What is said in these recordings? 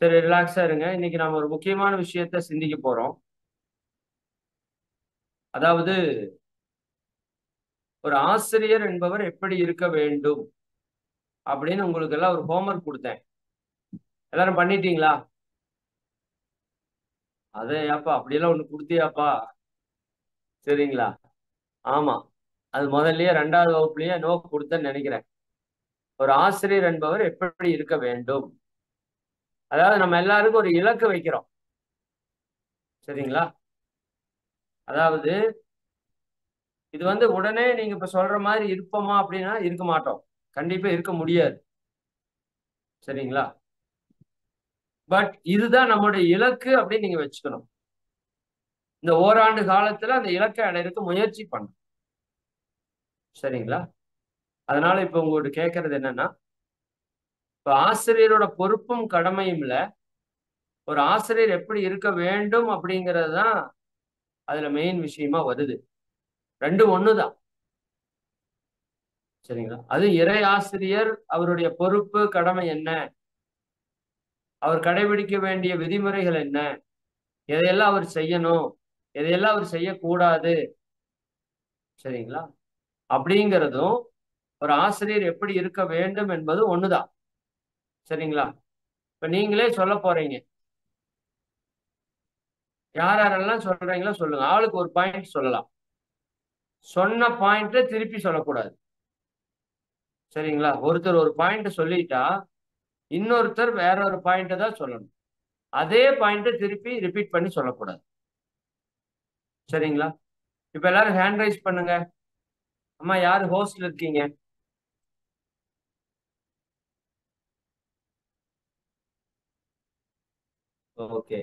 சரி, ரிலாக்ஸா இருங்க. இன்னைக்கு நாம ஒரு முக்கியமான விஷயத்த சிந்திக்க போறோம். அதாவது, ஒரு ஆசிரியர் என்பவர் எப்படி இருக்க வேண்டும் அப்படின்னு உங்களுக்கு எல்லாம் ஒரு ஹோம்ஒர்க் கொடுத்தேன். எல்லாரும் பண்ணிட்டீங்களா? அதே ஏப்பா அப்படியெல்லாம் ஒண்ணு கொடுத்தியாப்பா? சரிங்களா? ஆமா. அது முதல்லயே 2வது வகுப்புலயே நோ கொடுத்தேன்னு நினைக்கிறேன். ஒரு ஆசிரியர் என்பவர் எப்படி இருக்க வேண்டும். அதாவது நம்ம எல்லாருக்கும் ஒரு இலக்கு வைக்கிறோம். சரிங்களா? அதாவது இது உடனே நீங்க இப்ப சொல்ற மாதிரி இருப்போமா அப்படின்னா இருக்க மாட்டோம். கண்டிப்பா இருக்க முடியாது. சரிங்களா? பட் இதுதான் நம்மளுடைய இலக்கு அப்படின்னு நீங்க வச்சுக்கணும். இந்த ஓராண்டு காலத்துல அந்த இலக்கை அடையறதுக்கு முயற்சி பண்ணணும். சரிங்களா? அதனால இப்ப உங்கள்கிட்ட கேட்கறது என்னன்னா, இப்ப ஆசிரியரோட பொறுப்பும் கடமையும் இல்ல, ஒரு ஆசிரியர் எப்படி இருக்க வேண்டும் அப்படிங்கிறது தான் அதுல மெயின் விஷயமா வருது. ரெண்டும் ஒண்ணுதான். சரிங்களா? அது இறை ஆசிரியர் அவருடைய பொறுப்பு கடமை என்ன, அவர் கடைபிடிக்க வேண்டிய விதிமுறைகள் என்ன, எதையெல்லாம் அவர் செய்யணும், எதையெல்லாம் அவர் செய்யக்கூடாது. சரிங்களா? அப்படிங்கிறதும் ஒரு ஆசிரியர் எப்படி இருக்க வேண்டும் என்பது ஒண்ணுதான். சரிங்களா? இப்ப நீங்களே சொல்ல போறீங்க. யார் யாரெல்லாம் சொல்றீங்களோ சொல்லுங்க. ஆளுக்கு ஒரு பாயிண்ட் சொல்லலாம். சொன்ன பாயிண்ட திருப்பி சொல்லக்கூடாது. சரிங்களா? ஒருத்தர் ஒரு பாயிண்ட் சொல்லிட்டா இன்னொருத்தர் வேற ஒரு பாயிண்ட தான் சொல்லணும். அதே பாயிண்ட திருப்பி ரிப்பீட் பண்ணி சொல்லக்கூடாது. சரிங்களா? இப்ப எல்லாரும் ஹேண்ட் ரைஸ் பண்ணுங்க. அம்மா, யாரு ஹோஸ்ட்ல இருக்கீங்க? ஓகே.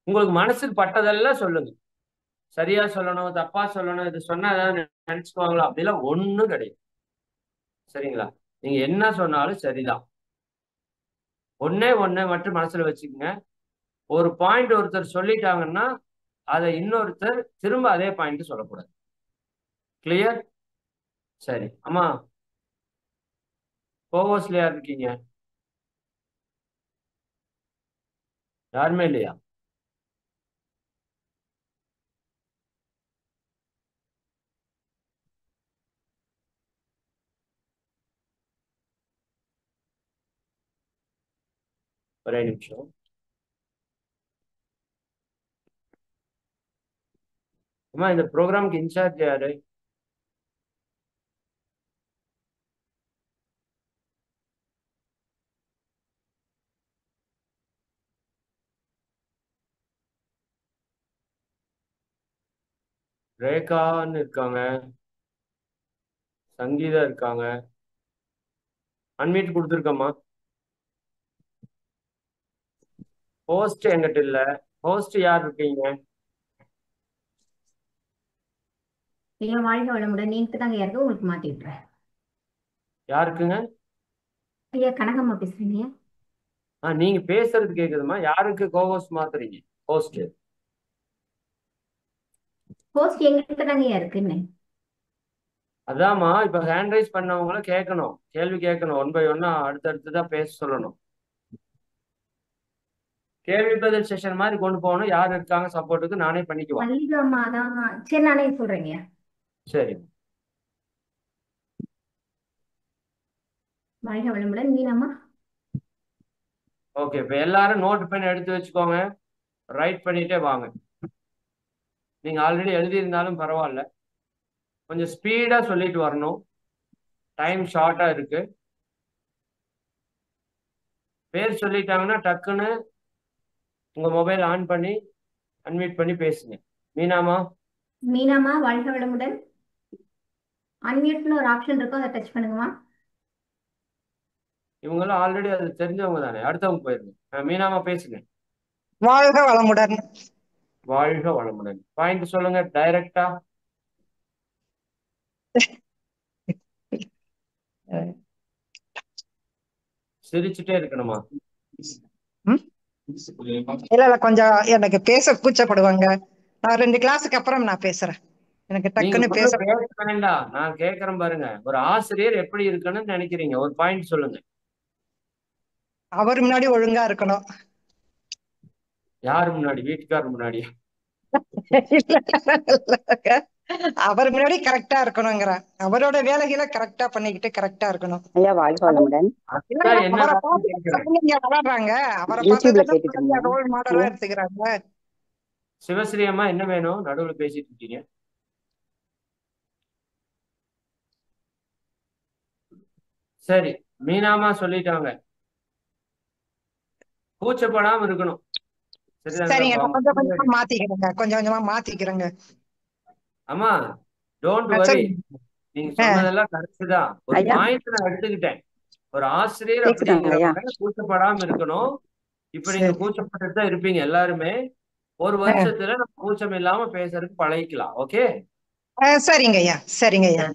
உங்களுக்கு மனசுக்கு பட்டதெல்லாம் சொல்லுங்க. சரியா சொல்லணும், தப்பா சொல்லணும், இது சொன்னா ஏதாவது நினைச்சுக்குவாங்களா? அப்படிலாம் ஒண்ணும் கிடையாது. சரிங்களா? நீங்க என்ன சொன்னாலும் சரிதான். ஒண்ணே ஒண்ணு மட்டும் மனசுல வச்சுக்கோங்க. ஒரு பாயிண்ட் ஒருத்தர் சொல்லிட்டாங்கன்னா அதை இன்னொருத்தர் திரும்ப அதே பாயிண்ட் சொல்லக்கூடாது. கிளியர்? சரி. அம்மா, கோவோஸ்ல யார் இருக்கீங்க? யாருமே இல்லையா? ஒரே நிமிஷம். அம்மா, இந்த ப்ரோக்ராம்க்கு இன்சார்ஜ் யாரு? ரேகான்னு இருக்காங்க, சங்கீதா இருக்காங்க. அன்மியூட் கொடுத்துருக்கம்மா. ஹோஸ்ட் என்கிட்ட இல்ல. ஹோஸ்ட் யார் இருக்கீங்க? ஐயா வாழ்க வளமுடன். நீங்க தாங்க யாருக்கு உங்களுக்கு மாத்தி விட்டுறேன். யாருக்குங்க? ஐயா கனகம்மா பேசுறீங்க. நீங்க பேசுறது கேக்குதுமா. யாருக்கு கோஹோஸ்ட் மாத்துறீங்க? ஹோஸ்ட். போஸ்ட் எங்கிட்ட தாங்க இருக்குன்னு. அதாம்மா, இப்ப ஹேண்ட் ரைஸ் பண்ணவங்கள கேட்கணும், கேள்வி கேட்கணும். ஒன் பை ஒன்னா அடுத்தடுத்து தான் பேச சொல்லணும். கேள்வி பதில் செஷன் மாதிரி கொண்டு போகணும். யார் இருக்காங்க சப்போர்ட்டுக்கு நானே பண்ணிக்குவான். மல்லிகாமா தான். சரி நானே சொல்றேங்க. சரி. வாழ்க வளமுடன் மீனாம்மா. ஓகே, இப்ப எல்லாரும் நோட் பென் எடுத்து வச்சுக்கோங்க. ரைட் பண்ணிட்டே வாங்க. நீங்க ஆல்ரெடி எழுதியிருந்தாலும் பரவாயில்ல, கொஞ்சம் ஸ்பீடா சொல்லிட்டு வரணும். டைம் ஷார்ட்டா இருக்கு. பேர் சொல்லிட்டாங்கன்னா டக்குன்னு உங்க மொபைல் ஆன் பண்ணி அன்மியூட் பண்ணி பேசுங்க. மீனாமா? மீனாம்மா வாழ்க வளமுடன். அன்மியூட்னு ஒரு ஆப்ஷன் இருக்கும், அதை டச் பண்ணுங்கம்மா. இவங்கெல்லாம் ஆல்ரெடி அது தெரிஞ்சவங்க தானே, அடுத்தவங்க போயிருங்க. மீனாமா பேசுங்க. வாழ்க வளமுடன். வாழ்க வளமுடன். பாயிண்ட் சொல்லுங்க டைரக்டா. சிரிச்சுட்டே இருக்கணுமா? ம்? இல்ல இல்ல, கொஞ்சம் எனக்கு பேச கூச்சப்படுவாங்க. நான் 2 கிளாஸுக்கு அப்புறம் நான் பேசுறேன். எனக்கு நீங்க டக்குன்னு பேச. ஒண்ணும் பேச வேண்டாம், நான் கேட்கறேன் பாருங்க. ஒரு ஆசிரியர் எப்படி இருக்கணும்னு நினைக்கிறீங்க? ஒரு பாயிண்ட் சொல்லுங்க. அவர் முன்னாடி ஒழுங்கா இருக்கணும். யாரு முன்னாடி? வீட்டுக்காரர் முன்னாடி? இல்ல, அவர் முன்னாடி கரெக்டா இருக்கணுங்கிற, அவரோட வேலைகளை கரெக்டா பண்ணிக்கிட்டு கரெக்டா இருக்கணும். ஐயா வாழ்க வளமுடன். அதுதான் என்ன அவரை காரணம் பார்த்து கேட்கிறேன். பிள்ளைங்க வளர்றாங்க, அவரை யூடியூப்ல பார்த்து கேட்டுட்டு பிள்ளைங்க இருந்தேன். ரோல் மாடலா எடுத்துக்கிறாங்க. சிவஸ்ரீ அம்மா என்ன வேணும்? நடுவுல பேசிட்டு இருக்கீங்க. சரி, மீனாமா சொல்லிட்டாங்க, கூச்சப்படாம இருக்கணும். சரிங்க, நான் கொஞ்சம் கொஞ்சமா சரிதாங்களா? மாத்திக்கிறேங்க, கொஞ்சம் கொஞ்சமா மாத்திக்கிறேங்க. அம்மா டோன்ட் வரி, சரிங்க. நீங்க சொன்னதெல்லாம் கரெக்ட் தான். ஒரு ஐயா பாயிண்ட் நான் எடுத்துக்கிட்டேன். ஒரு ஆசிரியர் கேக்குதாங்க ஐயா? அப்படிங்கிறவங்க கூச்சப்படாம இருக்கணும். இப்ப நீங்க சரி. கூச்சப்பட்டு தான் இருப்பீங்க எல்லாருமே. ஒரு வருஷத்துல நம்ம கூச்சம் இல்லாம பேசுறதுக்கு பழகிக்கலாம். ஓகே, சரிங்க ஐயா, சரிங்க ஐயா,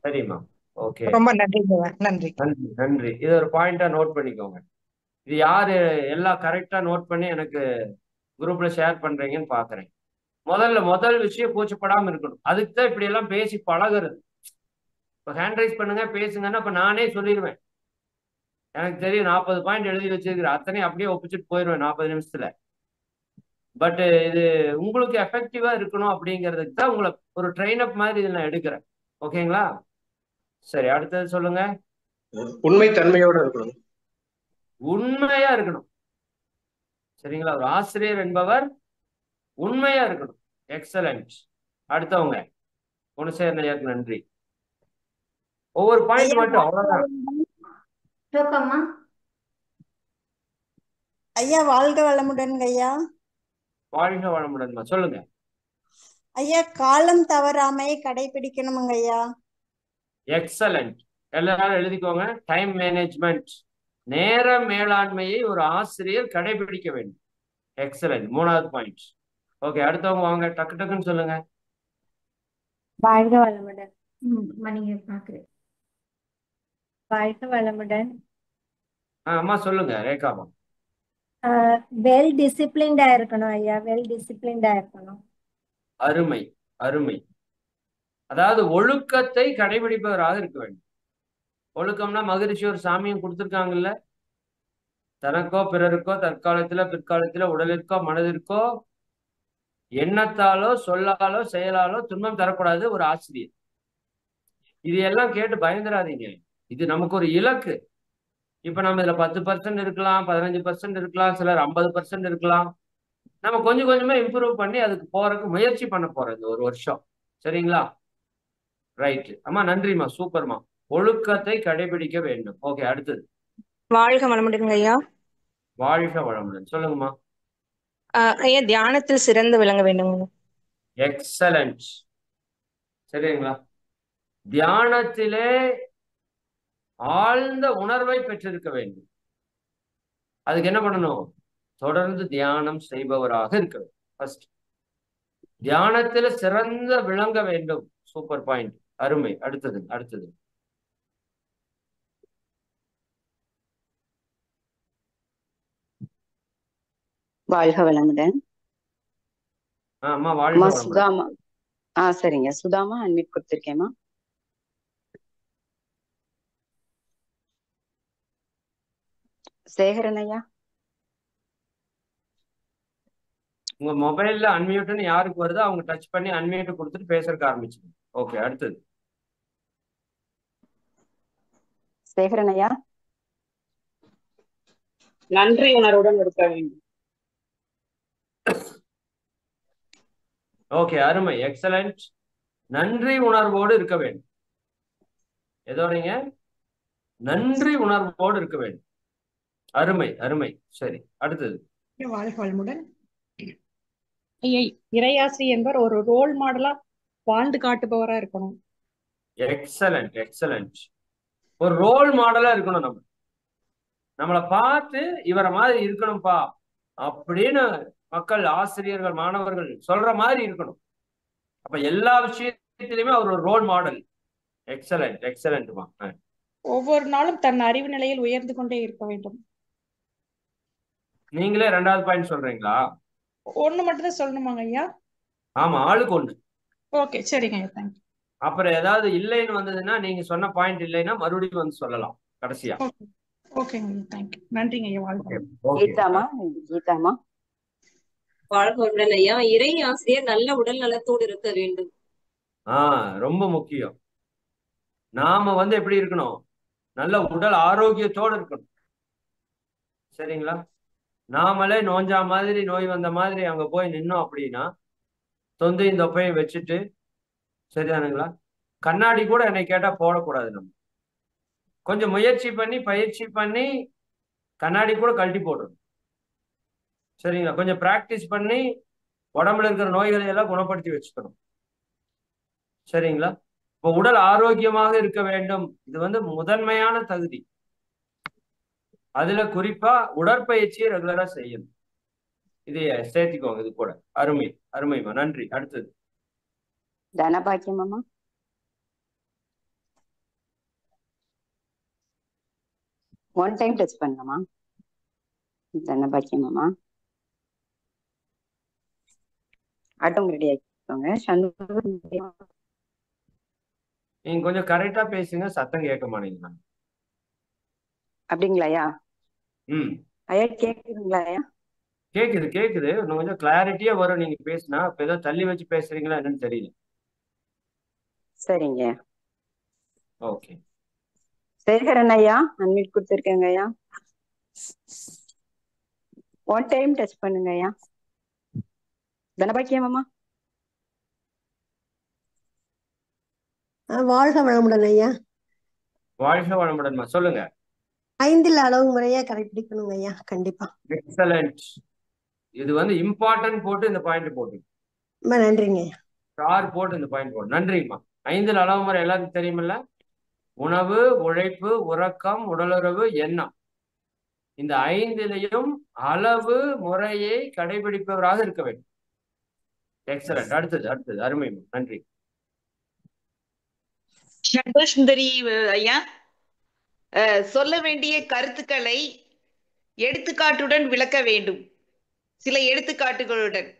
சரிம்மா. ஓகே, ரொம்ப நன்றிங்க, நன்றி. நன்றி நன்றி. இது ஒரு பாயிண்டா நோட் பண்ணிக்கோங்க. இது யாரு எல்லாம் கரெக்டா நோட் பண்ணி எனக்கு குரூப்ல ஷேர் பண்றீங்கன்னு பாக்குறேன். முதல் விஷயம் கூச்சப்படாம இருக்கணும். அதுக்கு தான் இப்படி எல்லாம் பேசி பழகுறது. இப்போ ஹேண்ட் ரைஸ் பண்ணுங்க பேசுங்கன்னா இப்ப நானே சொல்லிடுவேன். எனக்கு தெரியும் 40 பாயிண்ட் எழுதி வச்சிருக்கிறேன், அத்தனை அப்படியே ஒப்பிச்சுட்டு போயிடுவேன் 40 நிமிஷத்துல. பட் இது உங்களுக்கு எஃபெக்டிவா இருக்கணும் அப்படிங்கிறதுக்கு தான் உங்களை ஒரு ட்ரெயின் அப் மாதிரி இதில் நான் எடுக்கிறேன். ஓகேங்களா? சரி, அடுத்தது சொல்லுங்க. உண்மை தன்மையோட இருக்கணும். உண்மையா இருக்கணும். சரிங்களா? ஒரு ஆசிரியர் என்பவர் உண்மையா இருக்கணும். எக்ஸலண்ட். அடுத்தவங்க குணசேகரன் நன்றி. ஒவ்வொரு பாயிண்ட் மட்டும், அவ்வளவுதான். ஸ்லோகம்மா. ஐயா வாழ்க வளமுடன்ங்க ஐயா. வாழ்க வளமுடன்மா, சொல்லுங்க. ஐயா காலம் தவறாமையை கடைபிடிக்கணுமுங்க ஐயா. எக்ஸலண்ட். எல்லாரும் எழுதிக்கோங்க. டைம் மேனேஜ்மெண்ட், நேர மேலாண்மையை ஒரு ஆசிரியர் கடைபிடிக்க வேண்டும். எக்ஸலண்ட், 3வது பாயிண்ட். ஓகே, அடுத்தவங்க வாங்க, டக்கு டக்குன்னு சொல்லுங்க. வாழ்க வளமுடன். நீங்க பாக்குறேன். வாழ்க வளமுடன். அம்மா சொல்லுங்க ரேகாமா. வெல் டிசிப்ளின்டா இருக்கணும் ஐயா, வெல் டிசிப்ளின்டா இருக்கணும். அருமை அருமை. அதாவது ஒழுக்கத்தை கடைபிடிப்பவராக இருக்க வேண்டும். ஒழுக்கம்னா மகரிஷி ஒரு சாமியும் கொடுத்துருக்காங்கல்ல, தனக்கோ பிறருக்கோ தற்காலத்துல பிற்காலத்துல உடலிற்கோ மனதிற்கோ எண்ணத்தாலோ சொல்லாலோ செயலாலோ துன்பம் தரக்கூடாது ஒரு ஆசிரியர். இது எல்லாம் கேட்டு பயந்துடாதீங்க. இது நமக்கு ஒரு இலக்கு. இப்ப நம்ம இதுல 10% இருக்கலாம், 15% இருக்கலாம், சிலர் 50% இருக்கலாம். நம்ம கொஞ்சம் கொஞ்சமா இம்ப்ரூவ் பண்ணி அதுக்கு போறதுக்கு முயற்சி பண்ண போறோம் இந்த ஒரு வருஷம். சரிங்களா? ரைட் அம்மா, நன்றிம்மா, சூப்பர்மா. ஒழுக்கத்தை கடைபிடிக்க வேண்டும். ஓகே, அடுத்தது. வாழ்க வளமுடன் ஐயா. வாழ்க வளமுடன், சொல்லுங்கம்மா. ஐயா தியானத்தில் சிறந்து விளங்க வேண்டும். எக்ஸலண்ட். சரிங்களா? தியானத்திலே ஆழ்ந்த உணர்வை பெற்றிருக்க வேண்டும். அதுக்கு என்ன பண்ணணும்? தொடர்ந்து தியானம் செய்பவராக இருக்க வேண்டும். ஃபர்ஸ்ட் தியானத்துல சிறந்த விளங்க வேண்டும். சூப்பர் பாயிண்ட், அருமை. அடுத்தது. வாழ்க வளமுடன். அம்மா வாழ்க அம்மா வளமுடன். சுதாமா. சரிங்க, சுதாமா அன்மிட் கொடுத்திருக்கேம்மா. சேகரன் ஐயா. உங்க மொபைல்ல அன்மியூட்னு யாருக்கு வருதோ அவங்க டச் பண்ணி அன்மியூட் கொடுத்துட்டு பேசுறதுக்கு ஆரம்பிச்சுங்க. ஓகே, அடுத்தது. சேகரன் ஐயா. நன்றி உணர்வுடன் இருக்க வேண்டும். ஓகே, அருமை, எக்ஸலண்ட். நன்றி உணர்வோடு இருக்க வேண்டும். ஏதோறீங்க? நன்றி உணர்வோடு இருக்க வேண்டும். அருமை. சரி, அடுத்தது. வாழ்க வளமுடன். இறையாசி என்பவர் ஒரு ரோல் மாடலா வாழ்ந்து காட்டுபவரா இருக்கணும். எக்ஸலண்ட். ஒரு ரோல் மாடலா இருக்கணும். நம்மளை பார்த்து இவரை மாதிரி இருக்கணும்பா அப்படின்னு மக்கள், ஆசிரியர்கள், மாணவர்கள் சொல்ற மாதிரி இருக்கணும். அப்ப எல்லா விஷயத்திலுமே அவர் ஒரு ரோல் மாடல். எக்ஸலண்ட்மா. ஒவ்வொரு நாளும் தன் அறிவு நிலையில் உயர்ந்து கொண்டே இருக்க வேண்டும். நீங்களே 2வது பாயிண்ட் சொல்றீங்களா? ஒண்ணு மட்டும் தான் சொல்லணுமாங்க ஐயா? ஆமா, ஆளுக்கு ஒண்ணு. ஓகே, சரிங்க ஐயா, தேங்க்யூ. அப்புறம் ஏதாவது இல்லைன்னு வந்ததுன்னா, நீங்க சொன்ன பாயிண்ட் இல்லைன்னா மறுபடியும் வந்து சொல்லலாம் கடைசியா. ஓகேங்க ஐயா, தேங்க்யூ. நன்றிங்க ஐயா, வாழ்க ஓகே வளமுடன். ஓகே கீதாமா. வாழ்க வளமுடன் ஐயா. இறை ஆசிரியர் நல்ல உடல் நலத்தோடு இருக்க வேண்டும். ரொம்ப முக்கியம். நாம எப்படி இருக்கணும்? நல்ல உடல் ஆரோக்கியத்தோடு இருக்கணும். சரிங்களா? நாமளே நோஞ்சா மாதிரி நோய் வந்த மாதிரி அங்க போய் நின்னோம் அப்படின்னா தொந்தையும் தொப்பையும் வச்சுட்டு, சரிதானுங்களா? கண்ணாடி கூட என்னை கேட்டா போடக்கூடாது. நம்ம கொஞ்சம் முயற்சி பண்ணி பயிற்சி பண்ணி கண்ணாடி கூட கழட்டி போடணும். சரிங்களா? கொஞ்சம் பிராக்டிஸ் பண்ணி உடம்புல இருக்கிற நோய்களை எல்லாம் குணப்படுத்தி வச்சுக்கணும். சரிங்களா? இப்போ உடல் ஆரோக்கியமாக இருக்க வேண்டும். இது முதன்மையான தகுதி. அதுல குறிப்பா உடற்பயிற்சியை ரெகுலரா செய்யணும். இதைய சேர்த்திக்கோங்க இது கூட. அருமை அருமைமா, நன்றி. அடுத்தது தனபாக்கியமாமா. ஒன் டைம் டச் பண்ணுங்கம்மா. தனபாக்கியமாமா. ஆட்டம் ரெடி ஆக்கிக்கோங்க. நீங்க கொஞ்சம் கரெக்டா பேசுங்க, சத்தம் கேட்க மாட்டீங்களா? அப்படிங்களாயா? ஐயா கேக்குதுங்களா ஐயா? கேக்குது கேக்குது. இன்னும் கொஞ்சம் கிளாரிட்டியா வரும் நீங்க பேசினா. இப்ப ஏதோ தள்ளி வச்சு பேசுறீங்களா என்னன்னு தெரியல. சரிங்க. ஓகே. சேகரன் ஐயா அன்மியூட் கொடுத்துருக்கேங்க ஐயா. ஒன் டைம் டச் பண்ணுங்க ஐயா. தனபாக்கியமாமா. வாழ்க வளமுடன் ஐயா. வாழ்க வளமுடன்மா, சொல்லுங்க. 5 அளவு முறையா கடைபிடிக்கணுங்க ஐயா, கண்டிப்பா. எக்ஸலண்ட். இது இம்பார்ட்டன்ட் போட்டு இந்த பாயிண்ட் போட்டு. ரொம்ப நன்றிங்க ஐயா. ஸ்டார் போட்டு இந்த பாயிண்ட் போட்டு. நன்றிம்மா. 5 அளவு முறை எல்லாருக்கும் தெரியுமில்ல? உணவு, உழைப்பு, உறக்கம், உடலுறவு, எண்ணம். இந்த 5லையும் அளவு முறையை கடைபிடிப்பவராக இருக்க வேண்டும். எக்ஸலண்ட். அடுத்தது அடுத்தது அருமைமா, நன்றி. சந்தோஷ் சுந்தரி ஐயா, சொல்ல வேண்டிய கருத்துக்களை எடுத்துக்காட்டுடன் விளக்க வேண்டும். சில எடுத்துக்காட்டுகளுடன்.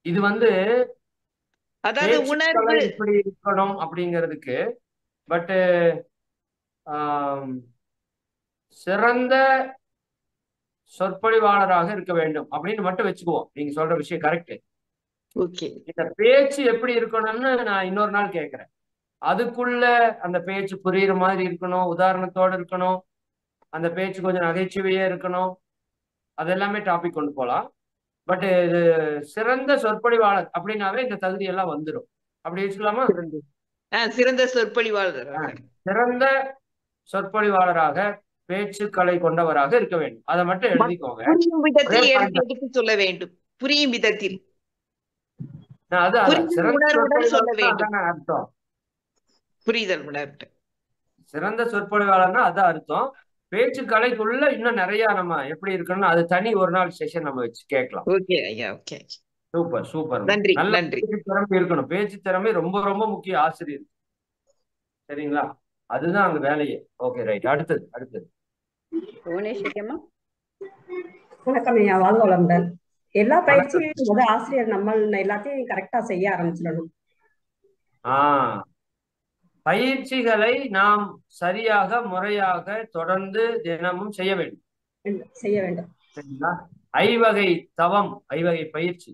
இது அதாவது உணர்வு இப்படி இருக்கணும் அப்படிங்கிறதுக்கு. பட் சிறந்த சொற்பொழிவாளராக இருக்க வேண்டும் அப்படின்னு மட்டும் வச்சுக்குவோம். நீங்க சொல்ற விஷயம் கரெக்ட். ஓகே. இந்த பேச்சு எப்படி இருக்கணும்னு நான் இன்னொரு நாள் கேட்கிறேன். அதுக்குள்ள அந்த பேச்சு புரியுற மாதிரி இருக்கணும், உதாரணத்தோடு இருக்கணும், அந்த பேச்சு கொஞ்சம் நகைச்சுவையே இருக்கணும். அது எல்லாமே டாபிக் கொண்டு போகலாம். பட் இது சிறந்த சொற்பொழிவாளர் அப்படின்னாவே இந்த தகுதி எல்லாம் வந்துடும். அப்படி வச்சுக்கலாமா? சிறந்த சொற்பொழிவாளர், சிறந்த சொற்பொழிவாளராக பேச்சுக்களை கொண்டவராக இருக்க வேண்டும். அதை மட்டும் எழுதிக்கோங்க. புரியும் விதத்தில் எடுத்து சொல்ல வேண்டும். புரியும் விதத்தில் உணர்வுடன் சொல்ல வேண்டும். அர்த்தம் புரிதல் உணர்வு. சிறந்த சொற்பொழிவாளர்னா அதான் அர்த்தம். பேச்சு கலைக்குள்ள இன்னும் நிறைய நம்ம எப்படி இருக்கணும்னு அது தனி ஒரு நாள் செஷன் நம்ம வச்சு கேட்கலாம். ஓகே ஐயா, ஓகே. Super super. நன்றி. நல்ல நன்றி. பேச்சு திறமை இருக்கணும். பேச்சு திறமை ரொம்ப ரொம்ப முக்கிய ஆசிரியர். சரிங்களா? அதுதான் அங்க வேலையே. Okay right. அடுத்தது அடுத்தது வணக்கம் ஐயா, வாழ்க வளமுடன். எல்லா பயிற்சியும் ஆசிரியர் நம்ம எல்லாத்தையும் கரெக்டா செய்ய ஆரம்பிச்சிடணும். பயிற்சிகளை நாம் சரியாக முறையாக தொடர்ந்து தினமும் செய்ய வேண்டும். சரிங்களா? 5 வகை தவம், 5 வகை பயிற்சி.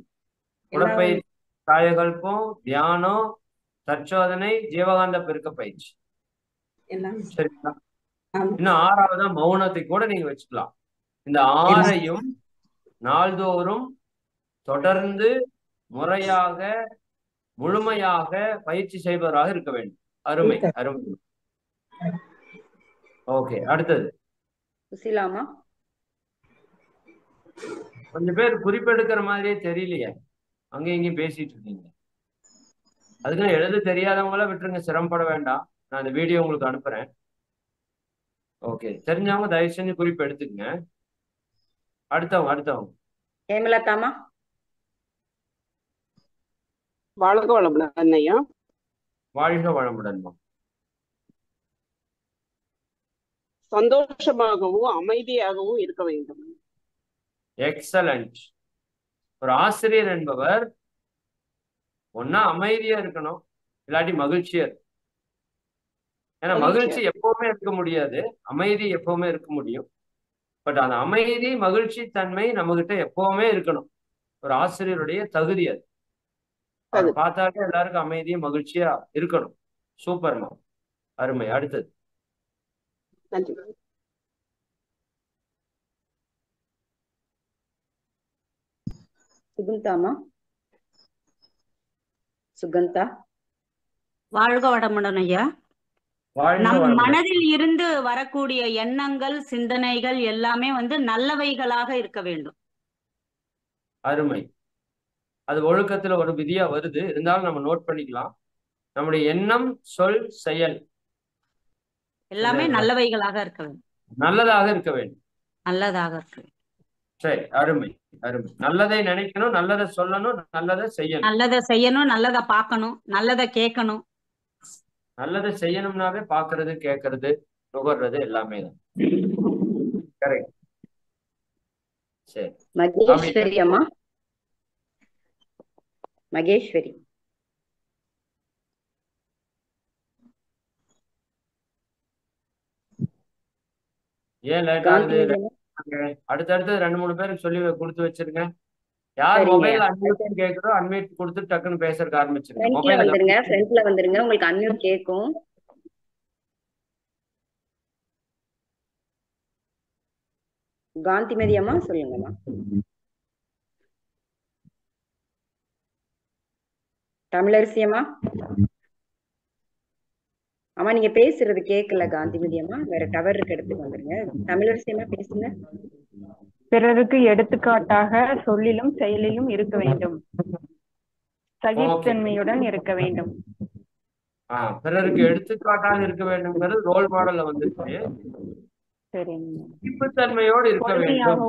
உடற்பயிற்சி, காயகல்பம், தியானம், தற்சோதனை, ஜீவகாந்த பெருக்க பயிற்சி. சரிங்களா? இன்னும் 6வதா மௌனத்தை கூட நீங்க வச்சுக்கலாம். இந்த 6ஐயும் நாள்தோறும் தொடர்ந்து முறையாக முழுமையாக பயிற்சி செய்பவராக இருக்க வேண்டும். அருமை அருமை. ஓகே. அடுத்தது சுசிலாமா. கொஞ்சம் பேர் குறிப்பெடுக்கிற மாதிரியே தெரியலையே, அங்க இங்கேயும் பேசிட்டு இருக்கீங்க. அதுக்கு எழுத தெரியாதவங்கள விட்டுருங்க, சிரமப்பட வேண்டாம். நான் இந்த வீடியோ உங்களுக்கு அனுப்புறேன். ஓகே. தெரிஞ்சவங்க தயவு செஞ்சு குறிப்பு எடுத்துக்கங்க. அடுத்தவங்க ஹேமலதாமா. வாழ்க வளமுடன் ஐயா. வாழ்க வளமுடன்மா. சந்தோஷமாகவும் அமைதியாகவும் இருக்க வேண்டும். எக்ஸலண்ட். ஒரு ஆசிரியர் என்பவர் ஒன்னா அமைதியா இருக்கணும், இல்லாட்டி மகிழ்ச்சியா இருக்கும். ஏன்னா மகிழ்ச்சி எப்பவுமே இருக்க முடியாது, அமைதி எப்பவுமே இருக்க முடியும். பட் அந்த அமைதி மகிழ்ச்சி தன்மை நம்ம கிட்ட எப்பவுமே இருக்கணும். ஒரு ஆசிரியருடைய தகுதி அது. அவர் பார்த்தாலே எல்லாருக்கும் அமைதியும் மகிழ்ச்சியா இருக்கணும். சூப்பர்மா, அருமை. அடுத்தது நன்றி. சுகந்தாமா, சுகந்தா. வாழ்க வளமுடன் ஐயா. வாழ்க நம் வளமுடன். மனதில் இருந்து வரக்கூடிய எண்ணங்கள் சிந்தனைகள் எல்லாமே நல்லவைகளாக இருக்க வேண்டும். அருமை. அது ஒழுக்கத்துல ஒரு விதியா வருது, இருந்தாலும் நம்ம நோட் பண்ணிக்கலாம். நம்முடைய எண்ணம், சொல், செயல் எல்லாமே நல்லவைகளாக இருக்க வேண்டும், நல்லதாக இருக்க வேண்டும். நல்லதாக இருக்க வேண்டும். சரி, அருமை அருமை. நல்லதை நினைக்கணும், நல்லதை சொல்லணும், நல்லதை செய்யணும். நல்லதை செய்யணும், நல்லதை பார்க்கணும், நல்லதை கேட்கணும். நல்லதை செய்யணும்னாவே பாக்குறது, கேட்கறது, நுகர்றது எல்லாமே தான். கரெக்ட். சரி, மகேஸ்வரி அம்மா, மகேஸ்வரி. ஏன் லேட் ஆகுது? அடுத்தடுத்து 2-3 பேருக்கு சொல்லி கொடுத்து வச்சிருங்க. யார் மொபைல் அன்மியூட் கேக்குறோ அன்மியூட் கொடுத்து டக்குன்னு பேசுறதுக்கு ஆரம்பிச்சிருங்க. ஃப்ரண்ட்ல வந்துருங்க, ஃப்ரண்ட்ல வந்துருங்க, உங்களுக்கு அன்மியூட் கேக்கும். காந்திமதி அம்மா சொல்லுங்கம்மா. தமிழரசி அம்மா. அம்மா நீங்க பேசுறது கேட்கல காந்திமதி அம்மா, வேற டவர் இருக்க இடத்துக்கு வந்துருங்க. தமிழரசி அம்மா பேசுங்க. பிறருக்கு எடுத்துக்காட்டாக சொல்லிலும் செயலிலும் இருக்க வேண்டும், சகிப்புத்தன்மையுடன் இருக்க வேண்டும். பிறருக்கு எடுத்துக்காட்டாக இருக்க வேண்டும்ங்கிறது ரோல் மாடல்ல வந்துருக்கு. சகிப்புத்தன்மையோடு இருக்க வேண்டும்,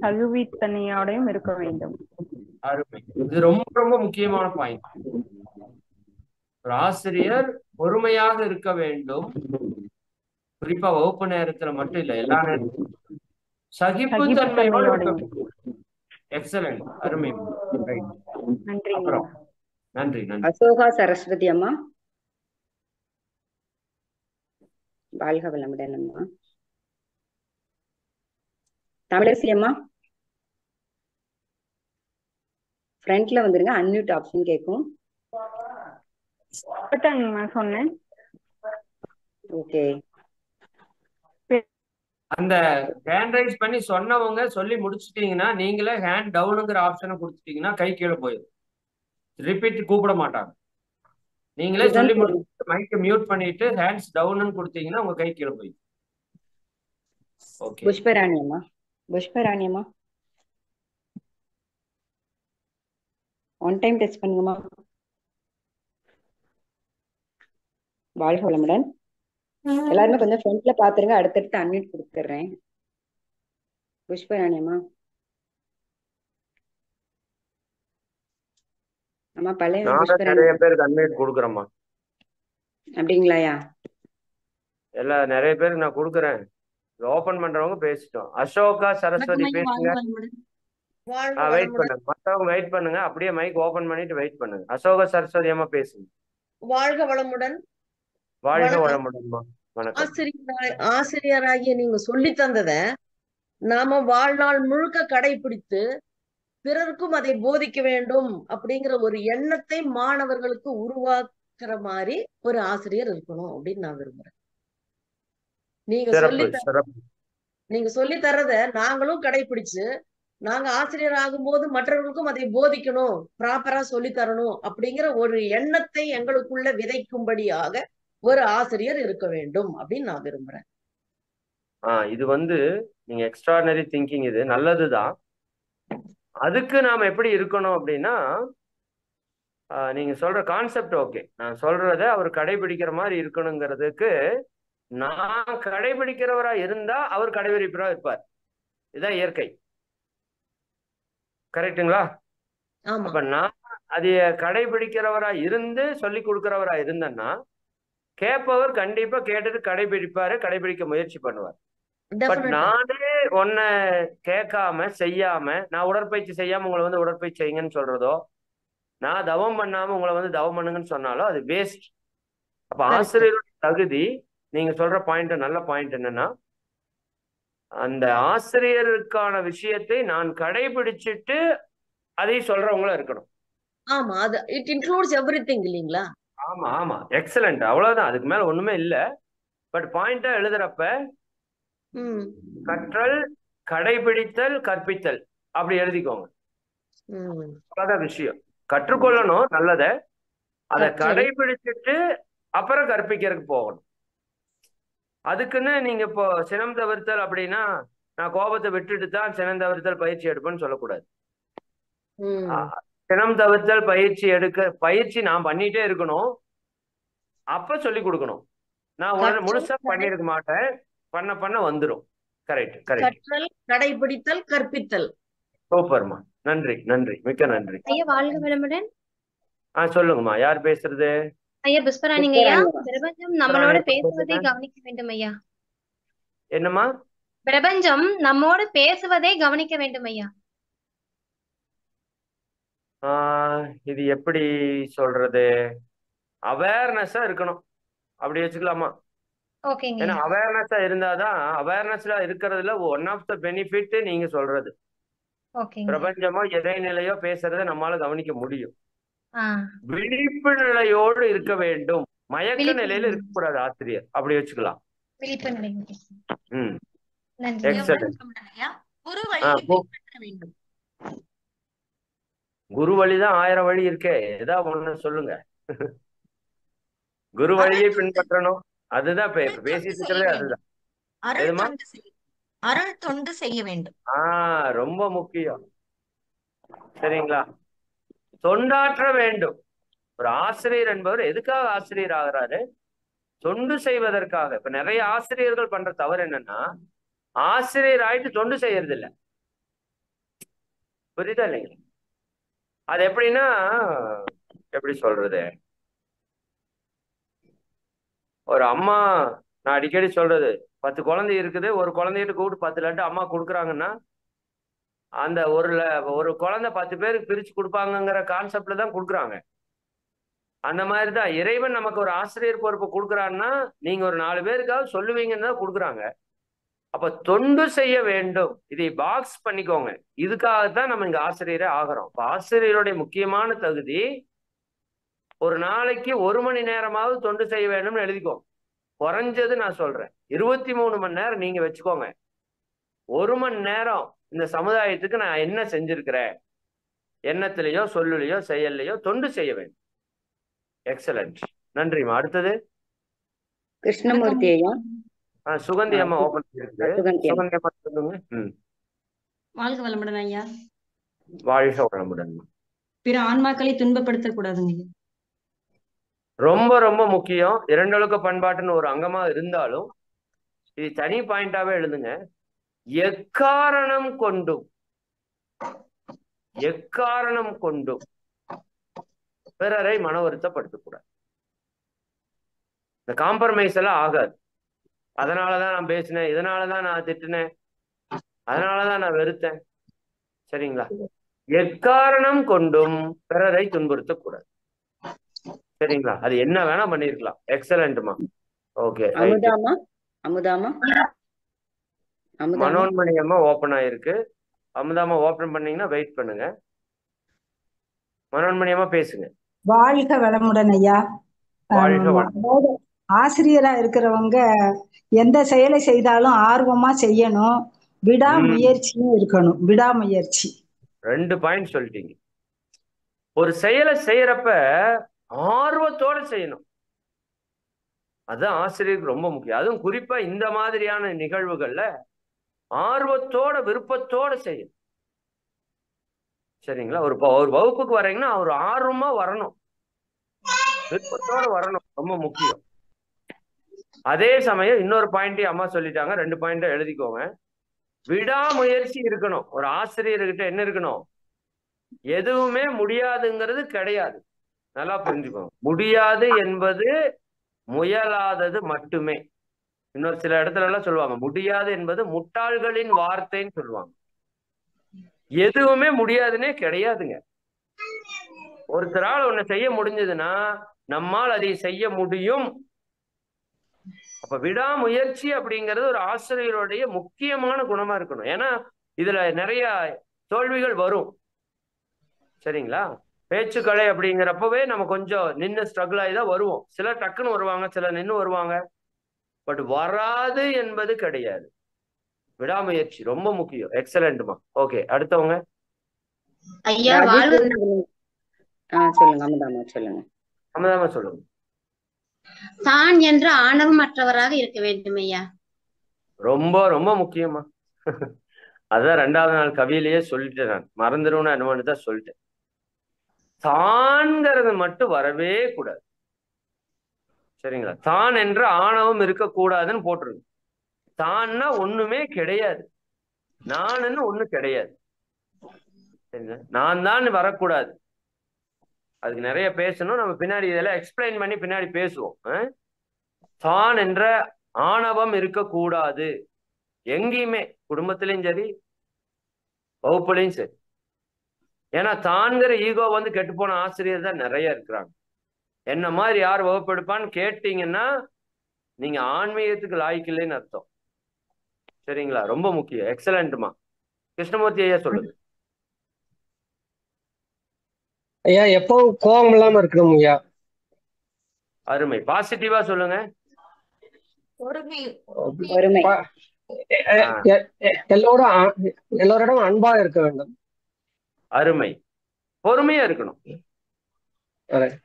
சகிப்புத்தன்மையோடையும் இருக்க வேண்டும். அருமை. இது ரொம்ப ரொம்ப முக்கியமான பாயிண்ட். ஒரு ஆசிரியர் பொறுமையாக இருக்க வேண்டும், குறிப்பா வகுப்பு நேரத்துல மட்டும் இல்ல, எல்லா நேரத்திலும் சகிப்புத்தன்மையோடு இருக்க வேண்டும். எக்ஸலன்ட், அருமை. அப்புறம் நன்றி நன்றி. அசோகா சரஸ்வதி அம்மா, வாழ்க வளமுடன் அம்மா. தமிழரசி அம்மா ஃப்ரண்ட்ல வந்துருங்க, அன்மியூட் ஆப்ஷன் கேட்கும். சொன்னேன். ஓகே. அந்த ஹேண்ட் ரைஸ் பண்ணி சொன்னவங்க சொல்லி முடிச்சிட்டீங்கன்னா, நீங்களே ஹேண்ட் டவுனுங்கிற ஆப்ஷனை கொடுத்துட்டீங்கன்னா கை கீழே போயிடும். ரிப்பீட் கூப்பிட மாட்டாங்க. நீங்களே சொல்லி முடிச்சு மைக்கை மியூட் பண்ணிட்டு ஹேண்ட்ஸ் டவுன்னு கொடுத்தீங்கன்னா உங்க கை கீழே போயிடும். ஓகே. புஷ்பராணி அம்மா, புஷ்பராணி அம்மா ஒன் டைம் டெஸ்ட் பண்ணுங்கம்மா. வாழ்க வளமுடன். எல்லாருமே கொஞ்சம் ஃப்ரண்ட்ல பாத்துருங்க, அடுத்தடுத்து அன்மியூட் கொடுத்துறேன். புஷ்பராணி அம்மா. அம்மா பழைய நிறைய பேருக்கு அன்மியூட் கொடுக்குறேம்மா. அப்படிங்களாயா? நிறைய பேருக்கு நான் கொடுக்குறேன். ஓபன் பண்றவங்க பேசிட்டோம். அசோகா சரஸ்வதி பேசுங்க. வெயிட் பண்ணுங்க, மற்றவங்க வெயிட் பண்ணுங்க. அப்படியே மைக் ஓபன் பண்ணிட்டு வெயிட் பண்ணுங்க. அசோகா சரஸ்வதி அம்மா பேசுங்க. வாழ்க வளமுடன். வாழ்க வளமுடன்மா. வணக்கம். ஆசிரியராகிய நீங்க சொல்லி தந்தத நாம வாழ்நாள் முழுக்க கடைபிடித்து பிறருக்கும் அதை போதிக்க வேண்டும் அப்படிங்கிற ஒரு எண்ணத்தை மாணவர்களுக்கு உருவாக்குற மாதிரி ஒரு ஆசிரியர் இருக்கணும் அப்படின்னு நான் விரும்புறேன். நீங்க சொல்லி தர்றத நாங்களும் கடைபிடிச்சு நாங்க ஆசிரியர் ஆகும்போது மற்றவர்களுக்கும் அதை போதிக்கணும், ப்ராப்பரா சொல்லி தரணும் அப்படிங்கிற ஒரு எண்ணத்தை எங்களுக்குள்ள விதைக்கும்படியாக ஒரு ஆசிரியர் இருக்க வேண்டும் அப்படின்னு நான் விரும்புறேன். இது நீங்க எக்ஸ்ட்ராடனரி திங்கிங், இது நல்லதுதான். அதுக்கு நாம எப்படி இருக்கணும் அப்படின்னா, நீங்க சொல்ற கான்செப்ட் ஓகே, நான் சொல்றத அவர் கடைபிடிக்கிற மாதிரி இருக்கணுங்கிறதுக்கு நான் கடைபிடிக்கிறவரா இருந்தா அவர் கடைபிடிப்பவரா இருப்பார். இதுதான் இயற்கை. கரெக்டுங்களா? அப்ப நான் அதை கடைபிடிக்கிறவரா இருந்து சொல்லி கொடுக்கிறவரா இருந்தேன்னா கேட்பவர் கண்டிப்பா கேட்டுட்டு கடைபிடிப்பாரு, கடைபிடிக்க முயற்சி பண்ணுவார். பட் நானே ஒன்ன கேட்காம செய்யாம, நான் உடற்பயிற்சி செய்யாம உங்களை உடற்பயிற்சி செய்யுங்கன்னு சொல்றதோ, நான் தவம் பண்ணாம உங்களை தவம் பண்ணுங்கன்னு சொன்னாலும் அது வேஸ்ட். அப்ப ஆசிரியருடைய தகுதி நீங்க சொல்ற பாயிண்ட் நல்ல பாயிண்ட் என்னன்னா, அந்த ஆசிரியருக்கான விஷயத்தை நான் கடைபிடிச்சிட்டு அதை சொல்றவங்களா இருக்கணும். ஆமா, அது இட் இன்க்ளூட்ஸ் எவ்ரிதிங் இல்லீங்களா? ஆமா ஆமா, எக்ஸலண்ட். அவ்வளவுதான், அதுக்கு மேல ஒண்ணுமே இல்ல. பட் பாயிண்டா எழுதுறப்ப கற்றல், கடைபிடித்தல், கற்பித்தல் அப்படி எழுதிக்கோங்க. அதான் விஷயம். கற்றுக்கொள்ளணும் நல்லத, அதை கடைபிடிச்சிட்டு அப்புறம் கற்பிக்கிறதுக்கு போகணும். அதுக்குன்னு நீங்க இப்போ சினம் தவிர்த்தல் அப்படின்னா நான் கோபத்தை விட்டுட்டு தான் சினம் தவிர்த்தல் பயிற்சி எடுப்பேன்னு சொல்லக்கூடாது. சினம் தவிர்த்தல் பயிற்சி நான் பண்ணிட்டே இருக்கணும், அப்ப சொல்லி கொடுக்கணும். நான் முழுசா பண்ணிருக்க மாட்டேன், பண்ண வந்துடும். Correct correct. கற்றல், கடைபிடித்தல், கற்பித்தல். சூப்பர்மா, நன்றி நன்றி, மிக்க நன்றி. ஐயா வாழ்க வளமுடன். சொல்லுங்கம்மா, யார் பேசுறது? ஐயா புஷ்பராணிங்க ஐயா. பிரபஞ்சம் நம்மளோட பேசுவதை கவனிக்க வேண்டும் ஐயா. என்னம்மா? பிரபஞ்சம் நம்மோடு பேசுவதை கவனிக்க வேண்டும் ஐயா. இது எப்படி சொல்றது? அவேர்னஸா இருக்கணும், அப்படி வச்சுக்கலாமா? ஓகேங்க. ஏன்னா அவேர்னஸா இருந்தாதான், அவேர்னஸ்ல இருக்கிறதுல ஒன் ஆஃப் த பெனிஃபிட் நீங்க சொல்றது. பிரபஞ்சமோ இறைநிலையோ பேசுறத நம்மளால கவனிக்க முடியும். விழிப்பு நிலையோடு இருக்க வேண்டும், மயக்க நிலையில இருக்கக்கூடாது ஆசிரியர், அப்படி வச்சுக்கலாம். குரு வழிதான் 1000 வழி இருக்கே, ஏதாவது ஒண்ணு சொல்லுங்க. குரு வழியை பின்பற்றணும், அதுதான் பேசிட்டு இருக்கிறதே அதுதான். அருள் தொண்டு செய்ய வேண்டும். ரொம்ப முக்கியம். சரிங்களா? தொண்டாற்ற வேண்டும். ஒரு ஆசிரியர் என்பவர் எதுக்காக ஆசிரியர் ஆகிறாரு? தொண்டு செய்வதற்காக. இப்ப நிறைய ஆசிரியர்கள் பண்ற தவறு என்னன்னா, ஆசிரியர் ஆயிட்டு தொண்டு செய்யறது இல்லை. புரியுதா இல்லைங்க? அது எப்படின்னா, எப்படி சொல்றது, ஒரு அம்மா, நான் அடிக்கடி சொல்றது, 10 குழந்தை இருக்குது, ஒரு குழந்தைகிட்ட கூப்பிட்டு 10 லட்டு அம்மா கொடுக்குறாங்கன்னா, அந்த ஒரு குழந்தை 10 பேருக்கு பிரிச்சு கொடுப்பாங்கங்கிற கான்செப்ட்ல தான் கொடுக்குறாங்க. அந்த மாதிரிதான் இறைவன் நமக்கு ஒரு ஆசிரியர் பொறுப்பு கொடுக்குறான்னா, நீங்க ஒரு 4 பேருக்காவது சொல்லுவீங்கன்னு தான் கொடுக்குறாங்க. அப்ப தொண்டு செய்ய வேண்டும், இதை பாக்ஸ் பண்ணிக்கோங்க. இதுக்காகத்தான் நம்ம இங்க ஆசிரியரே ஆகிறோம். இப்ப ஆசிரியருடைய முக்கியமான தகுதி, ஒரு நாளைக்கு 1 மணி நேரமாவது தொண்டு செய்ய வேண்டும்னு எழுதிக்கோங்க. குறைஞ்சது நான் சொல்றேன் 23 மணி நேரம் நீங்க வச்சுக்கோங்க. 1 மணி நேரம் இந்த சமுதாயத்துக்கு நான் என்ன செஞ்சிருக்கிறேன், எண்ணத்திலேயோ சொல்லுலையோ செயல்லையோ தொண்டு செய்ய வேண்டும். எக்ஸலண்ட், நன்றிமா. அடுத்தது கிருஷ்ணமூர்த்தி ஐயா. சுகந்தி அம்மா ஓபன் இருக்கு. சுகந்தி அம்மா சொல்லுங்க. வாழ்க வளமுடன் ஐயா. வாழ்க வளமுடன். பிற ஆன்மாக்களை துன்பப்படுத்த கூடாதுங்க. ரொம்ப ரொம்ப முக்கியம். இரண்டொழுக்க பண்பாட்டுன்னு ஒரு அங்கமா இருந்தாலும் இது தனி பாயிண்டாவே எழுதுங்க. எக்காரணம் கொண்டும் பிறரை மன வருத்தப்படுத்தக்கூடாது. இந்த காம்ப்ரமைஸ் எல்லாம் ஆகாது. அதனாலதான் நான் பேசினேன், இதனாலதான் நான் திட்டினேன், அதனாலதான் நான் வெறுத்தேன். சரிங்களா? எக்காரணம் கொண்டும் பிறரை துன்புறுத்தக்கூடாது. சரிங்களா? அது என்ன வேணா பண்ணிருக்கலாம். எக்ஸலண்ட்மா. ஓகே. மனோன்மணி அம்மா ஓபன் ஆயிருக்கு. அமுதாமா ஓபன் பண்ணீங்கன்னா வெயிட் பண்ணுங்க. மனோன்மணி அம்மா பேசுங்க. வாழ்க வளமுடன் ஐயா. ஆசிரியரா இருக்கிறவங்க எந்த செயலை செய்தாலும் ஆர்வமா செய்யணும், விடாமுயற்சியும் இருக்கணும். விடாமுயற்சி. 2 பாயிண்ட் சொல்லிட்டீங்க. ஒரு செயலை செய்யறப்ப ஆர்வத்தோட செய்யணும். அதுதான் ஆசிரியருக்கு ரொம்ப முக்கியம். அதுவும் குறிப்பா இந்த மாதிரியான நிகழ்வுகள்ல ஆர்வத்தோட விருப்பத்தோட செய்யணும். சரிங்களா? ஒரு வகுப்புக்கு வரீங்கன்னா ஒரு ஆர்வமா வரணும், விருப்பத்தோட வரணும், ரொம்ப முக்கியம். அதே சமயம் இன்னொரு பாயிண்டையும் அம்மா சொல்லிட்டாங்க, 2 பாயிண்ட எழுதிக்கோங்க. விடாமுயற்சி இருக்கணும். ஒரு ஆசிரியர்கிட்ட என்ன இருக்கணும்? எதுவுமே முடியாதுங்கிறது கிடையாது. நல்லா புரிஞ்சுக்கோங்க. முடியாது என்பது முயலாதது மட்டுமே. இன்னொரு சில இடத்துல எல்லாம் சொல்லுவாங்க, முடியாது என்பது முட்டாள்களின் வார்த்தைன்னு சொல்லுவாங்க. எதுவுமே முடியாதுன்னே கிடையாதுங்க. ஒருத்தரால் ஒண்ணு செய்ய முடிஞ்சதுன்னா நம்மால் அதை செய்ய முடியும். அப்ப விடாமுயற்சி அப்படிங்கிறது ஒரு ஆசிரியருடைய முக்கியமான குணமா இருக்கணும். ஏன்னா இதுல நிறைய தோல்விகள் வரும். சரிங்களா? பேச்சுக்கலை அப்படிங்கிறப்பவே நம்ம கொஞ்சம் நின்று ஸ்ட்ரகிள் ஆகி தான் வருவோம். சிலர் டக்குன்னு வருவாங்க, சிலர் நின்று வருவாங்க. பட் வராது என்பது கிடையாது. விடாமுயற்சி ரொம்ப முக்கியம். எக்ஸலண்ட்மா. ஓகே, அடுத்தவங்க. ஐயா சொல்லுங்க அமுதாமா, சொல்லுங்க. அமுதாமா சொல்லுங்க. தான் என்ற ஆணவமற்றவராக இருக்க வேண்டும் ஐயா. ரொம்ப ரொம்ப முக்கியமா. அதான் 2வது நாள் கவியிலேயே சொல்லிட்டேன். நான் மறந்துடும்னு அனுமானு தான் சொல்லிட்டேன். தான்ங்கிறது மட்டும் வரவே கூடாது. சரிங்களா? தான் என்ற ஆணவம் இருக்கக்கூடாதுன்னு போட்டுருங்க. தான்னா ஒண்ணுமே கிடையாது, நானுன்னு ஒண்ணு கிடையாது. சரிங்களா? நான் தான் வரக்கூடாது. அதுக்கு நிறைய பேசணும். நம்ம பின்னாடி இதெல்லாம் எக்ஸ்பிளைன் பண்ணி பின்னாடி பேசுவோம். தான் என்ற ஆணவம் இருக்கக்கூடாது எங்கேயுமே, குடும்பத்திலையும் சரி வகுப்புலையும் சரி. ஏன்னா தான்கிற ஈகோ வந்து கெட்டு போன ஆசிரியர் தான் நிறைய இருக்கிறாங்க. என்ன மாதிரி யார் வகுப்பெடுப்பான்னு கேட்டீங்கன்னா நீங்க ஆன்மீகத்துக்கு லாய்க்கு இல்லைன்னு அர்த்தம். சரிங்களா? ரொம்ப முக்கியம். எக்ஸலண்ட்மா. கிருஷ்ணமூர்த்தி ஐயா சொல்லுங்க. ஐயா எப்பவும் கோபம் இல்லாம இருக்கணும் ஐயா. அருமை. பாசிட்டிவா சொல்லுங்க. எல்லோரிடம் அன்பா இருக்க வேண்டும். அருமை. பொறுமையா இருக்கணும்.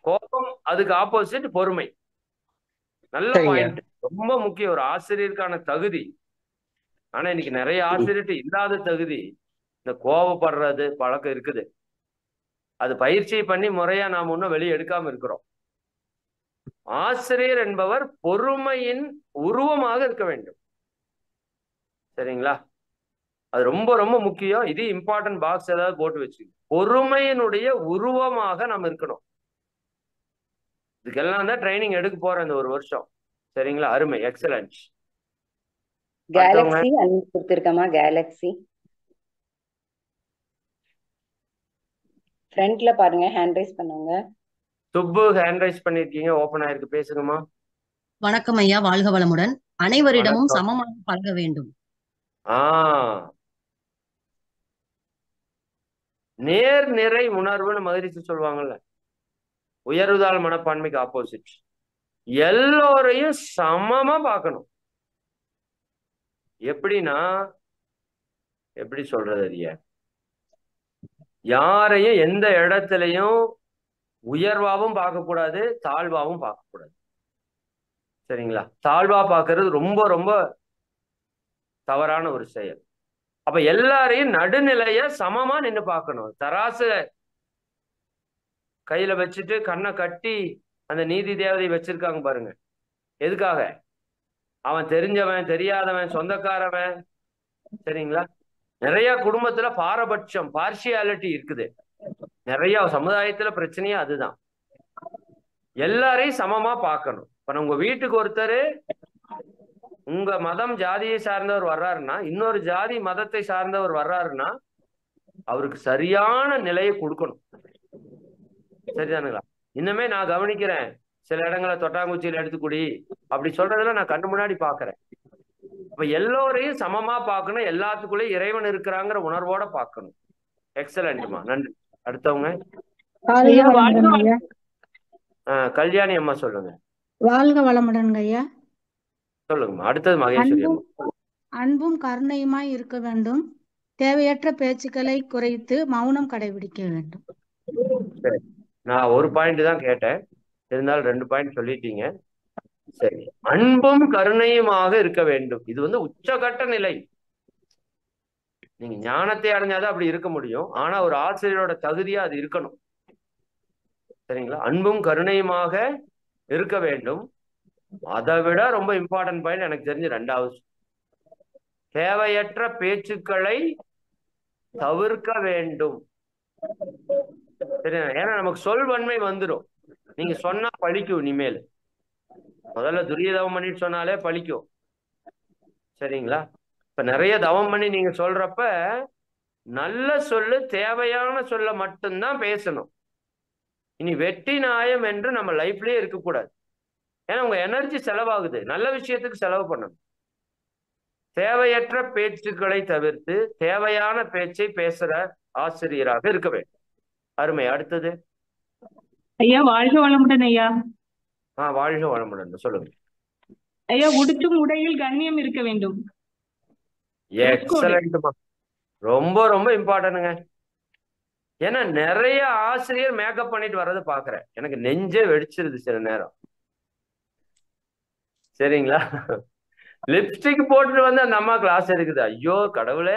கோபம் அதுக்கு ஆப்போசிட் பொறுமை. நல்ல பாயிண்ட். ரொம்ப முக்கியம். ஒரு ஆசிரியருக்கான தகுதி. ஆனா இன்னைக்கு நிறைய ஆசிரியர்கிட்ட இல்லாத தகுதி இந்த கோபப்படுறது பழக்கம் இருக்குது. அது பயிற்சி பண்ணி முறையா நாம இன்னும் வெளியே எடுக்காம இருக்கிறோம். ஆசிரியர் என்பவர் பொறுமையின் உருவமாக இருக்க வேண்டும். சரிங்களா? அது ரொம்ப ரொம்ப முக்கியம். இது இம்பார்ட்டன்ட் பாக்ஸ் ஏதாவது போட்டு வச்சு, பொறுமையினுடைய உருவமாக நம்ம இருக்கணும். இதுக்கெல்லாம் தான் ட்ரைனிங் எடுக்க போறேன் இந்த ஒரு வருஷம். சரிங்களா? அருமை. எக்ஸலன்ட். கேலக்ஸி கொடுத்திருக்கமா? கேலக்ஸி ஃப்ரண்ட்ல பாருங்க, ஹேண்ட் ரைஸ் பண்ணுங்க. சுப்பு ஹேண்ட் ரைஸ் பண்ணிருக்கீங்க, ஓபன் ஆயிருக்கு, பேசுங்கம்மா. வணக்கம் ஐயா, வாழ்க வளமுடன். அனைவரிடமும் சமமாக பழக வேண்டும். நேர் நிறை உணர்வுன்னு மகிழ்ச்சி சொல்லுவாங்கல்ல, உயர்வுதாள் மனப்பான்மைக்கு ஆப்போசிட். எல்லோரையும் சமமா பார்க்கணும். எப்படின்னா, எப்படி சொல்றது ஐயா, யாரையும் எந்த இடத்துலையும் உயர்வாவும் பார்க்கக்கூடாது, தாழ்வாவும் பார்க்கக்கூடாது. சரிங்களா? தாழ்வா பார்க்கறது ரொம்ப ரொம்ப தவறான ஒரு செயல். அப்ப எல்லாரையும் நடுநிலைய சமமா நின்று பார்க்கணும். தராசு கையில வச்சுட்டு கண்ணை கட்டி அந்த நீதி தேவதை வச்சிருக்காங்க பாருங்க. எதுக்காக? அவன் தெரிஞ்சவன், தெரியாதவன், சொந்தக்காரவன். சரிங்களா? நிறைய குடும்பத்துல பாரபட்சம், பார்ஷியாலிட்டி இருக்குது. நிறைய சமுதாயத்துல பிரச்சனையே அதுதான். எல்லாரையும் சமமா பார்க்கணும். இப்ப உங்க வீட்டுக்கு ஒருத்தர் உங்க மதம் ஜாதியை சார்ந்தவர் வர்றாருன்னா, இன்னொரு ஜாதி மதத்தை சார்ந்தவர் வர்றாருன்னா அவருக்கு சரியான நிலையை கொடுக்கணும். சரிதானுங்களா? இன்னுமே நான் கவனிக்கிறேன், சில இடங்களை தொட்டாங்குச்சியில் எடுத்துக்கூடி அப்படி சொல்றதுல நான் கண்ணு முன்னாடி பாக்குறேன். அப்ப எல்லோரையும் சமமா பார்க்கணும், எல்லாத்துக்குள்ளே இறைவன் இருக்கிறாங்கிற உணர்வோட பார்க்கணும். எக்ஸலண்ட்மா, நன்றி. அடுத்தவங்க. கல்யாணி அம்மா சொல்லுங்க. வாழ்க வளமுடன் ஐயா. சொல்லுங்கம்மா. அடுத்தது மகேஸ்வரி அம்மா. அன்பும் கருணையுமாய் இருக்க வேண்டும். தேவையற்ற பேச்சுக்களை குறைத்து மௌனம் கடைபிடிக்க வேண்டும். சரி, நான் ஒரு பாயிண்ட் தான் கேட்டேன், இருந்தாலும் 2 பாயிண்ட் சொல்லிட்டீங்க. சரி, அன்பும் கருணையுமாக இருக்க வேண்டும். இது வந்து உச்சகட்ட நிலை. நீங்க ஞானத்தை அடைஞ்சாதான் அப்படி இருக்க முடியும். ஆனா ஒரு ஆசிரியரோட தகுதியா அது இருக்கணும். சரிங்களா? அன்பும் கருணையுமாக இருக்க வேண்டும். அதை விட ரொம்ப இம்பார்ட்டன்ட் பாயிண்ட் எனக்கு தெரிஞ்சு 2வது, தேவையற்ற பேச்சுக்களை தவிர்க்க வேண்டும். சரியா? ஏன்னா நமக்கு சொல்வன்மை வந்துடும். நீங்க சொன்னா பழிக்கும். இனிமேல் முதல்ல துரிய தவம் பண்ணிட்டு சொன்னாலே பழிக்கும். சரிங்களா? இப்ப நிறைய தவம் பண்ணி நீங்க சொல்றப்ப நல்ல சொல்லு, தேவையான சொல்ல மட்டும்தான் பேசணும். இனி வெட்டி நியாயம் என்று நம்ம லைஃப்லயே இருக்கக்கூடாது. ஏன்னா உங்க எனர்ஜி செலவாகுது, நல்ல விஷயத்துக்கு செலவு பண்ணணும். தேவையற்ற பேச்சுக்களை தவிர்த்து தேவையான பேச்சை பேசுற ஆசிரியராக இருக்க வேண்டும். அருமை. அடுத்தது. ஐயா வாழ்க வளமுடன் ஐயா. வாழ்க வளமுடன். சொல்லுங்க ஐயா. உடுத்தும் உடையில் கண்ணியம் இருக்க வேண்டும். எக்ஸலண்ட்மா. ரொம்ப ரொம்ப இம்பார்ட்டன்ட்ங்க. ஏன்னா நிறைய ஆசிரியர் மேக்கப் பண்ணிட்டு வர்றது பாக்குறேன், எனக்கு நெஞ்சே வெடிச்சிருது சில நேரம். சரிங்களா? லிப்ஸ்டிக் போட்டுட்டு வந்து அந்த அம்மா கிளாஸ் எடுக்குது. ஐயோ கடவுளே,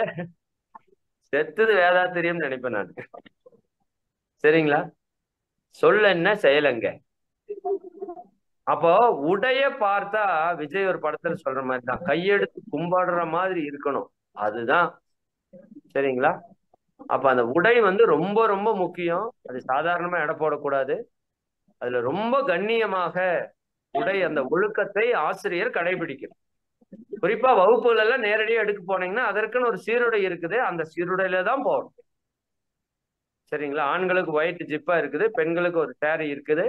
செத்துது வேதாத்திரியம் நினைப்பேன் நான். சரிங்களா? சொல்ல என்ன செயலுங்க. அப்போ உடைய பார்த்தா விஜய் ஒரு படத்துல சொல்ற மாதிரி தான், கையெடுத்து கும்பிடுற மாதிரி இருக்கணும். அதுதான். சரிங்களா? அப்ப அந்த உடை வந்து ரொம்ப ரொம்ப முக்கியம். அது சாதாரணமா எடை போடக்கூடாது. அதுல ரொம்ப கண்ணியமாக உடை, அந்த ஒழுக்கத்தை ஆசிரியர் கடைபிடிக்கணும். குறிப்பா வகுப்புகள் எல்லாம் நேரடியாக எடுக்க போனீங்கன்னா அதற்குன்னு ஒரு சீருடை இருக்குது, அந்த சீருடையில தான் போகணும். சரிங்களா? ஆண்களுக்கு ஒயிட் ஜிப்பா இருக்குது, பெண்களுக்கு ஒரு சேரீ இருக்குது,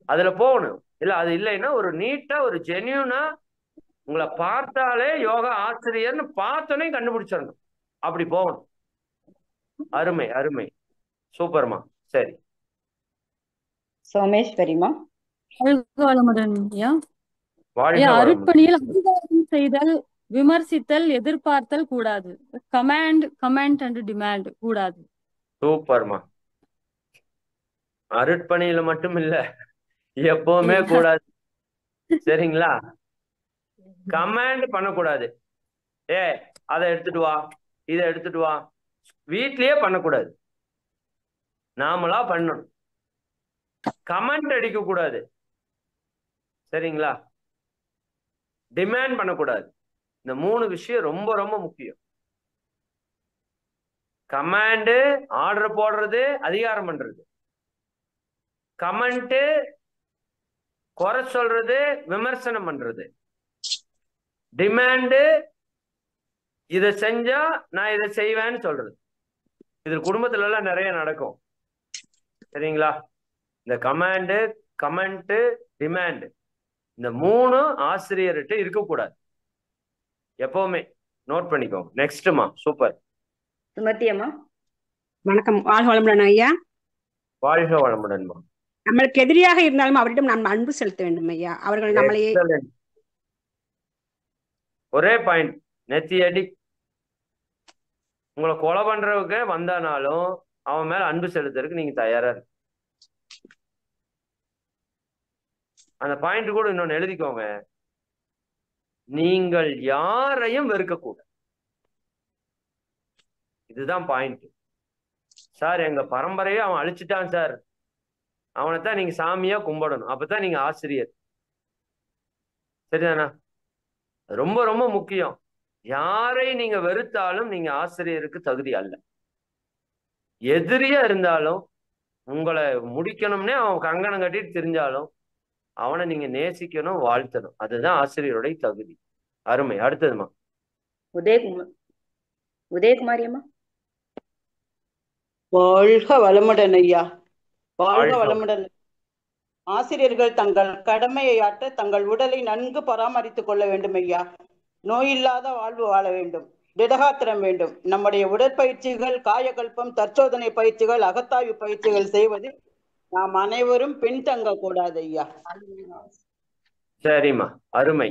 அதுல போகணும். இல்ல அது இல்லைன்னா ஒரு நீட்டா ஒரு ஜென்யூனா உங்களை பார்த்தாலே யோகா ஆசிரியர்னு பார்த்தோன்னே கண்டுபிடிச்சிடணும். அப்படி போகணும். அருமை அருமை, சூப்பர்மா. சரி சோமேஸ்வரிமா. வாழ்க வளமுடன் ஐயா. வாழ்க ஐயா, வளமுடன். அருட்பணியில் அதிகாரம் செய்தல், விமர்சித்தல், எதிர்பார்த்தல் கூடாது. கமெண்ட் அண்ட் டிமாண்ட் கூடாது. சூப்பர்மா. அருட்பணியில மட்டும் இல்ல, எப்பவுமே கூடாது. சரிங்களா? கமாண்ட் பண்ணக்கூடாது. அதை எடுத்துட்டு வா, இதை எடுத்துட்டு வா, வீட்லயே பண்ணக்கூடாது, நாமளா பண்ணணும். கமெண்ட் அடிக்க கூடாது. சரிங்களா? டிமாண்ட் பண்ணக்கூடாது. இந்த 3 விஷயம் ரொம்ப ரொம்ப முக்கியம். கமாண்டு ஆர்டர் போடுறது, அதிகாரம் பண்றது. கமெண்ட் குறை சொல்றது, விமர்சனம் பண்றது. டிமாண்டு இதை செஞ்சா நான் இதை செய்வேன்னு சொல்றது. இது குடும்பத்துல எல்லாம் நிறைய நடக்கும். சரிங்களா? இந்த கமாண்டு, கமெண்ட், டிமாண்ட், இந்த 3 ஆசிரியர்கிட்ட இருக்கக்கூடாது எப்பவுமே. நோட் பண்ணிக்கோங்க. நெக்ஸ்ட்மா. சூப்பர். சுமதி அம்மா. வணக்கம். வாழ்க வளமுடன் ஐயா. வாழ்க வளமுடன்மா. நம்மளுக்கு எதிரியாக இருந்தாலும் அவரிடம் நாம் அன்பு செலுத்த வேண்டும் ஐயா. அவர்கள் நம்மளையே ஒரே பாயிண்ட், நெத்தி அடி. உங்களை கொலை பண்றவங்க வந்தானாலும் அவன் மேல அன்பு செலுத்துறதுக்கு நீங்க தயாரா இருக்கு. அந்த பாயிண்ட் கூட இன்னொன்னு எழுதிக்கோங்க. நீங்கள் யாரையும் வெறுக்கக்கூடாது. இதுதான் பாயிண்ட். சார் எங்க பரம்பரையை அவன் அழிச்சிட்டான் சார், அவனைத்தான் நீங்க சாமியா கும்பிடணும், அப்பதான் நீங்க ஆசிரியர். சரிதானா? ரொம்ப ரொம்ப முக்கியம். யாரை நீங்க வெறுத்தாலும் நீங்க ஆசிரியருக்கு தகுதி அல்ல. எதிரியா இருந்தாலும் உங்களை முடிக்கணும்னே அவன் கங்கணம் கட்டிட்டு தெரிஞ்சாலும் அவனை நீங்க நேசிக்கணும், வாழ்த்தணும். அதுதான் ஆசிரியருடைய தகுதி. அருமை. அடுத்ததுமா. உதயகுமாரி அம்மா. வாழ்க வளமுடன் ஐயா. வாழ்க வளமுடன். ஆசிரியர்கள் தங்கள் கடமையை ஆற்ற தங்கள் உடலை நன்கு பராமரித்துக் கொள்ள வேண்டும் ஐயா. நோயில்லாத வாழ்வு வாழ வேண்டும், திடகாத்திரம் வேண்டும். நம்முடைய உடற்பயிற்சிகள், காயகல்பம், தற்சோதனை பயிற்சிகள், அகத்தாய்வு பயிற்சிகள் செய்வது நாம் அனைவரும் பின்தங்க கூடாது ஐயா. சரிம்மா, அருமை.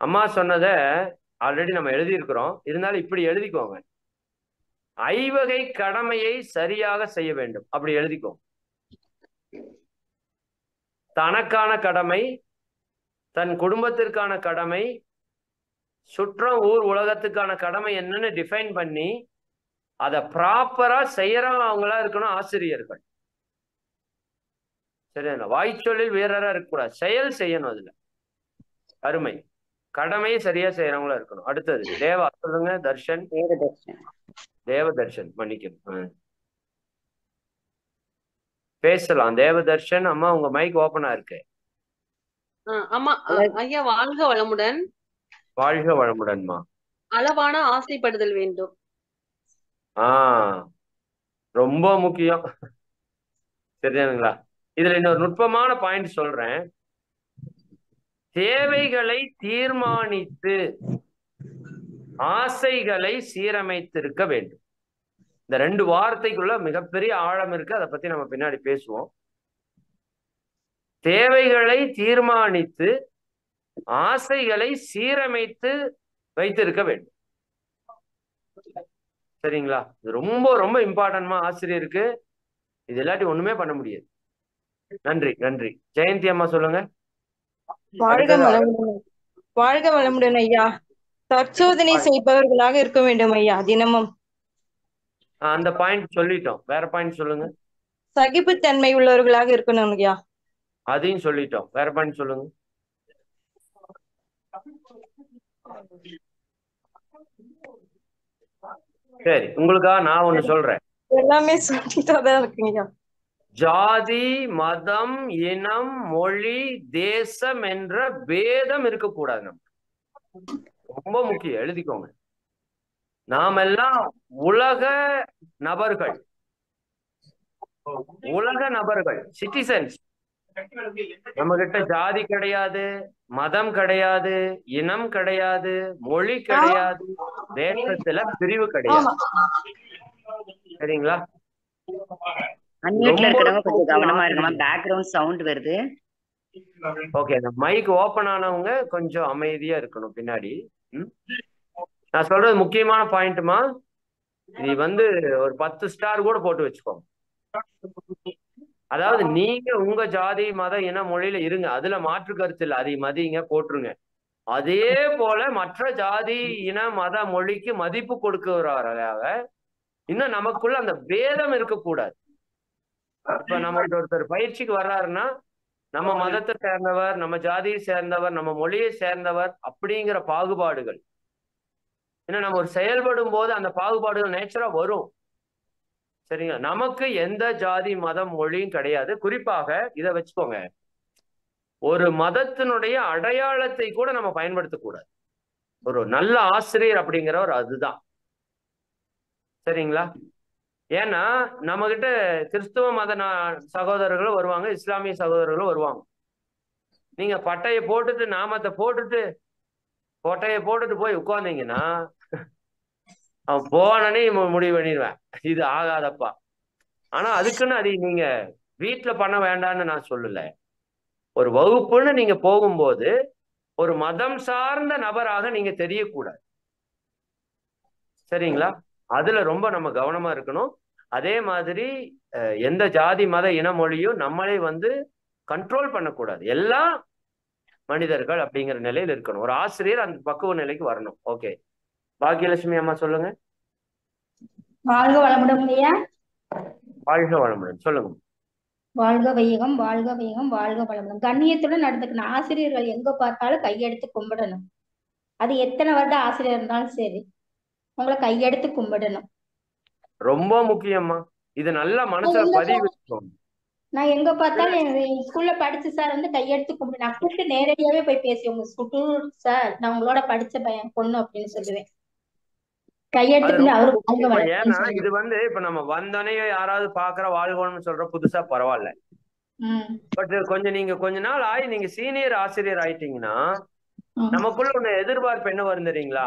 அம்மா சொன்னதை ஆல்ரெடி நம்ம எழுதியிருக்கிறோம், இருந்தாலும் இப்படி எழுதிக்கோங்க. ஐவகை கடமையை சரியாக செய்ய வேண்டும், அப்படி எழுதிக்கோ. தனக்கான கடமை, தன் குடும்பத்திற்கான கடமை, சுற்றம் ஊர் உலகத்துக்கான கடமை என்னன்னு டிஃபைன் பண்ணி அதை ப்ராப்பரா செய்யறவங்களா இருக்கணும் ஆசிரியர்கள். சரியா? வாய்ச்சொல்லில் வீரரா இருக்கக்கூடாது, செயல் செய்யணும். அதுல அருமை. கடமையை சரியா செய்யறவங்களா இருக்கணும். அடுத்தது தேவா. சொல்லுங்க. தர்ஷன். தேவதர்ஷன். மன்னிக்கணும், பேசலாம். தேவதர்ஷன் அம்மா, உங்க மைக் ஓபனா இருக்கு. ஆமா ஐயா. வாழ்க வளமுடன். வாழ்க வளமுடன்மா. அளவான ஆசைப்படுதல் வேண்டும். ரொம்ப முக்கியம். சரியானுங்களா? இதுல இன்னொரு நுட்பமான பாயிண்ட் சொல்றேன். தேவைகளை தீர்மானித்து ஆசைகளை சீரமைத்திருக்க வேண்டும். இந்த 2 வார்த்தைக்குள்ள மிகப்பெரிய ஆழம் இருக்கு. அதை பத்தி நம்ம பின்னாடி பேசுவோம். தேவைகளை தீர்மானித்து ஆசைகளை சீரமைத்து வைத்திருக்க வேண்டும். சரிங்களா? இது ரொம்ப ரொம்ப இம்பார்ட்டன்ட்மா ஆசிரியருக்கு. இது இல்லாட்டி ஒண்ணுமே பண்ண முடியாது. நன்றி நன்றி. ஜெயந்தி அம்மா சொல்லுங்க. வாழ்க வளமுடன். வாழ்க வளமுடன் ஐயா. தற்சோதனை செய்பவர்களாக இருக்க வேண்டும் ஐயா தினமும். அந்த பாயிண்ட் சொல்லிட்டோம். வேற பாயிண்ட் சொல்லுங்க. சகிப்புத்தன்மை உள்ளவர்களாக இருக்கணும் ஐயா. அதையும் சொல்லிட்டோம். வேற பாயிண்ட் சொல்லுங்க. சரி, உங்களுக்காக நான் ஒண்ணு சொல்றேன். எல்லாமே சொல்லிட்டாதான் இருக்குங்க. ஜாதி, மதம், இனம், மொழி, தேசம் என்ற பேதம் இருக்கக்கூடாது. நமக்கு ரொம்ப முக்கியம். எழுதிக்கோங்க. நாமெல்லாம் உலக நபர்கள், சிட்டிசன்ஸ். நம்ம கிட்ட ஜாதி கிடையாது, மதம் கிடையாது, இனம் கிடையாது, மொழி கிடையாது, தேசத்துல பிரிவு கிடையாது. சரிங்களா? அன்மியூட்ல இருக்கிறவங்க கொஞ்சம் கவனமா இருக்கமா, பேக்ரவுண்ட் சவுண்ட் வருது. ஓகே, மைக் ஓபன் ஆனவங்க கொஞ்சம் அமைதியா இருக்கணும் பின்னாடி. நான் சொல்றது முக்கியமான பாயிண்ட்மா. நீ ஒரு 10 ஸ்டார் கூட போட்டு வச்சுக்கோங்க. அதாவது நீங்க உங்க ஜாதி, மத, இன, மொழியில இருங்க. அதுல மாற்று கருத்து இல்லை. அதை மதிங்க, போட்டுருங்க. அதே போல மற்ற ஜாதி, இன, மத, மொழிக்கு மதிப்பு கொடுக்கிறவராக இன்னும் நமக்குள்ள அந்த பேதம் இருக்கக்கூடாது. இப்ப நம்ம ஒருத்தர் பயிற்சிக்கு வர்றாருன்னா நம்ம மதத்தை சேர்ந்தவர், நம்ம ஜாதியை சேர்ந்தவர், நம்ம மொழியை சேர்ந்தவர் அப்படிங்கிற பாகுபாடுகள், ஏன்னா நம்ம ஒரு செயல்படும் போது அந்த பாகுபாடுகள் நேச்சரா வரும். சரிங்களா? நமக்கு எந்த ஜாதி, மதம், மொழியும் கிடையாது. குறிப்பாக இதை வச்சுக்கோங்க, ஒரு மதத்தினுடைய அடையாளத்தை கூட நம்ம பயன்படுத்தக்கூடாது. ஒரு நல்ல ஆசிரியர் அப்படிங்கிறவர் அதுதான். சரிங்களா? ஏன்னா நம்ம கிட்ட கிறிஸ்துவ மத சகோதரர்களும் வருவாங்க, இஸ்லாமிய சகோதரர்களும் வருவாங்க. நீங்க பட்டையை போட்டுட்டு, நாமத்தை போட்டுட்டு, கொட்டையை போட்டுட்டு போய் உட்கார்ந்தீங்கன்னா அவன் போனே முடிவு பண்ணிடுவேன், இது ஆகாதப்பா. ஆனா அதுக்குன்னு அதை நீங்க வீட்டுல பண்ண வேண்டாம்னு நான் சொல்லல. ஒரு வகுப்புன்னு நீங்க போகும்போது ஒரு மதம் சார்ந்த நபராக நீங்க தெரியக்கூடாது. சரிங்களா? அதுல ரொம்ப நம்ம கவனமா இருக்கணும். அதே மாதிரி எந்த ஜாதி, மத, இன, மொழியும் நம்மளே கண்ட்ரோல் பண்ணக்கூடாது. எல்லாம் மனிதர்கள் அப்படிங்கிற நிலையில் இருக்கணும். ஒரு ஆசிரியர் அந்த பக்குவ நிலைக்கு வரணும். ஓகே, பாக்கியலட்சுமி அம்மா சொல்லுங்க. வாழ்க வளமுடன் ஐயா. வாழ்க வளமுடன். சொல்லுங்க. வாழ்க வையகம், வாழ்க வையகம், வாழ்க வளமுடன். கண்ணியத்துடன் நடந்துக்கணும். ஆசிரியர்கள் எங்க பார்த்தாலும் கையெடுத்து கும்பிடணும். அது எத்தனை வருட ஆசிரியர் இருந்தாலும் சரி, உங்களை கையெடுத்து கும்பிடணும். ரொம்ப முக்கியமா. இது நல்லா மனசுல பதிவு. நான் எங்க பார்த்தாலும் என் ஸ்கூல்ல படிச்ச சார் கையெடுத்து கும்பிடு. நான் கூப்பிட்டு நேரடியாவே போய் பேசி, உங்க ஸ்கூல் சார், நான் உங்களோட படிச்ச பையன் பொண்ணு அப்படின்னு சொல்லுவேன். கையெடுத்து அவரு. ஏன்னா இது இப்ப நம்ம வந்தோடனே யாராவது பாக்குற வாழ்வோம்னு சொல்ற புதுசா பரவாயில்ல. பட் நீங்க கொஞ்ச நாள் ஆகி நீங்க சீனியர் ஆசிரியர் ஆயிட்டீங்கன்னா நமக்குள்ள ஒண்ணு எதிர்பார்ப்பு என்ன வரும் தெரியுங்களா?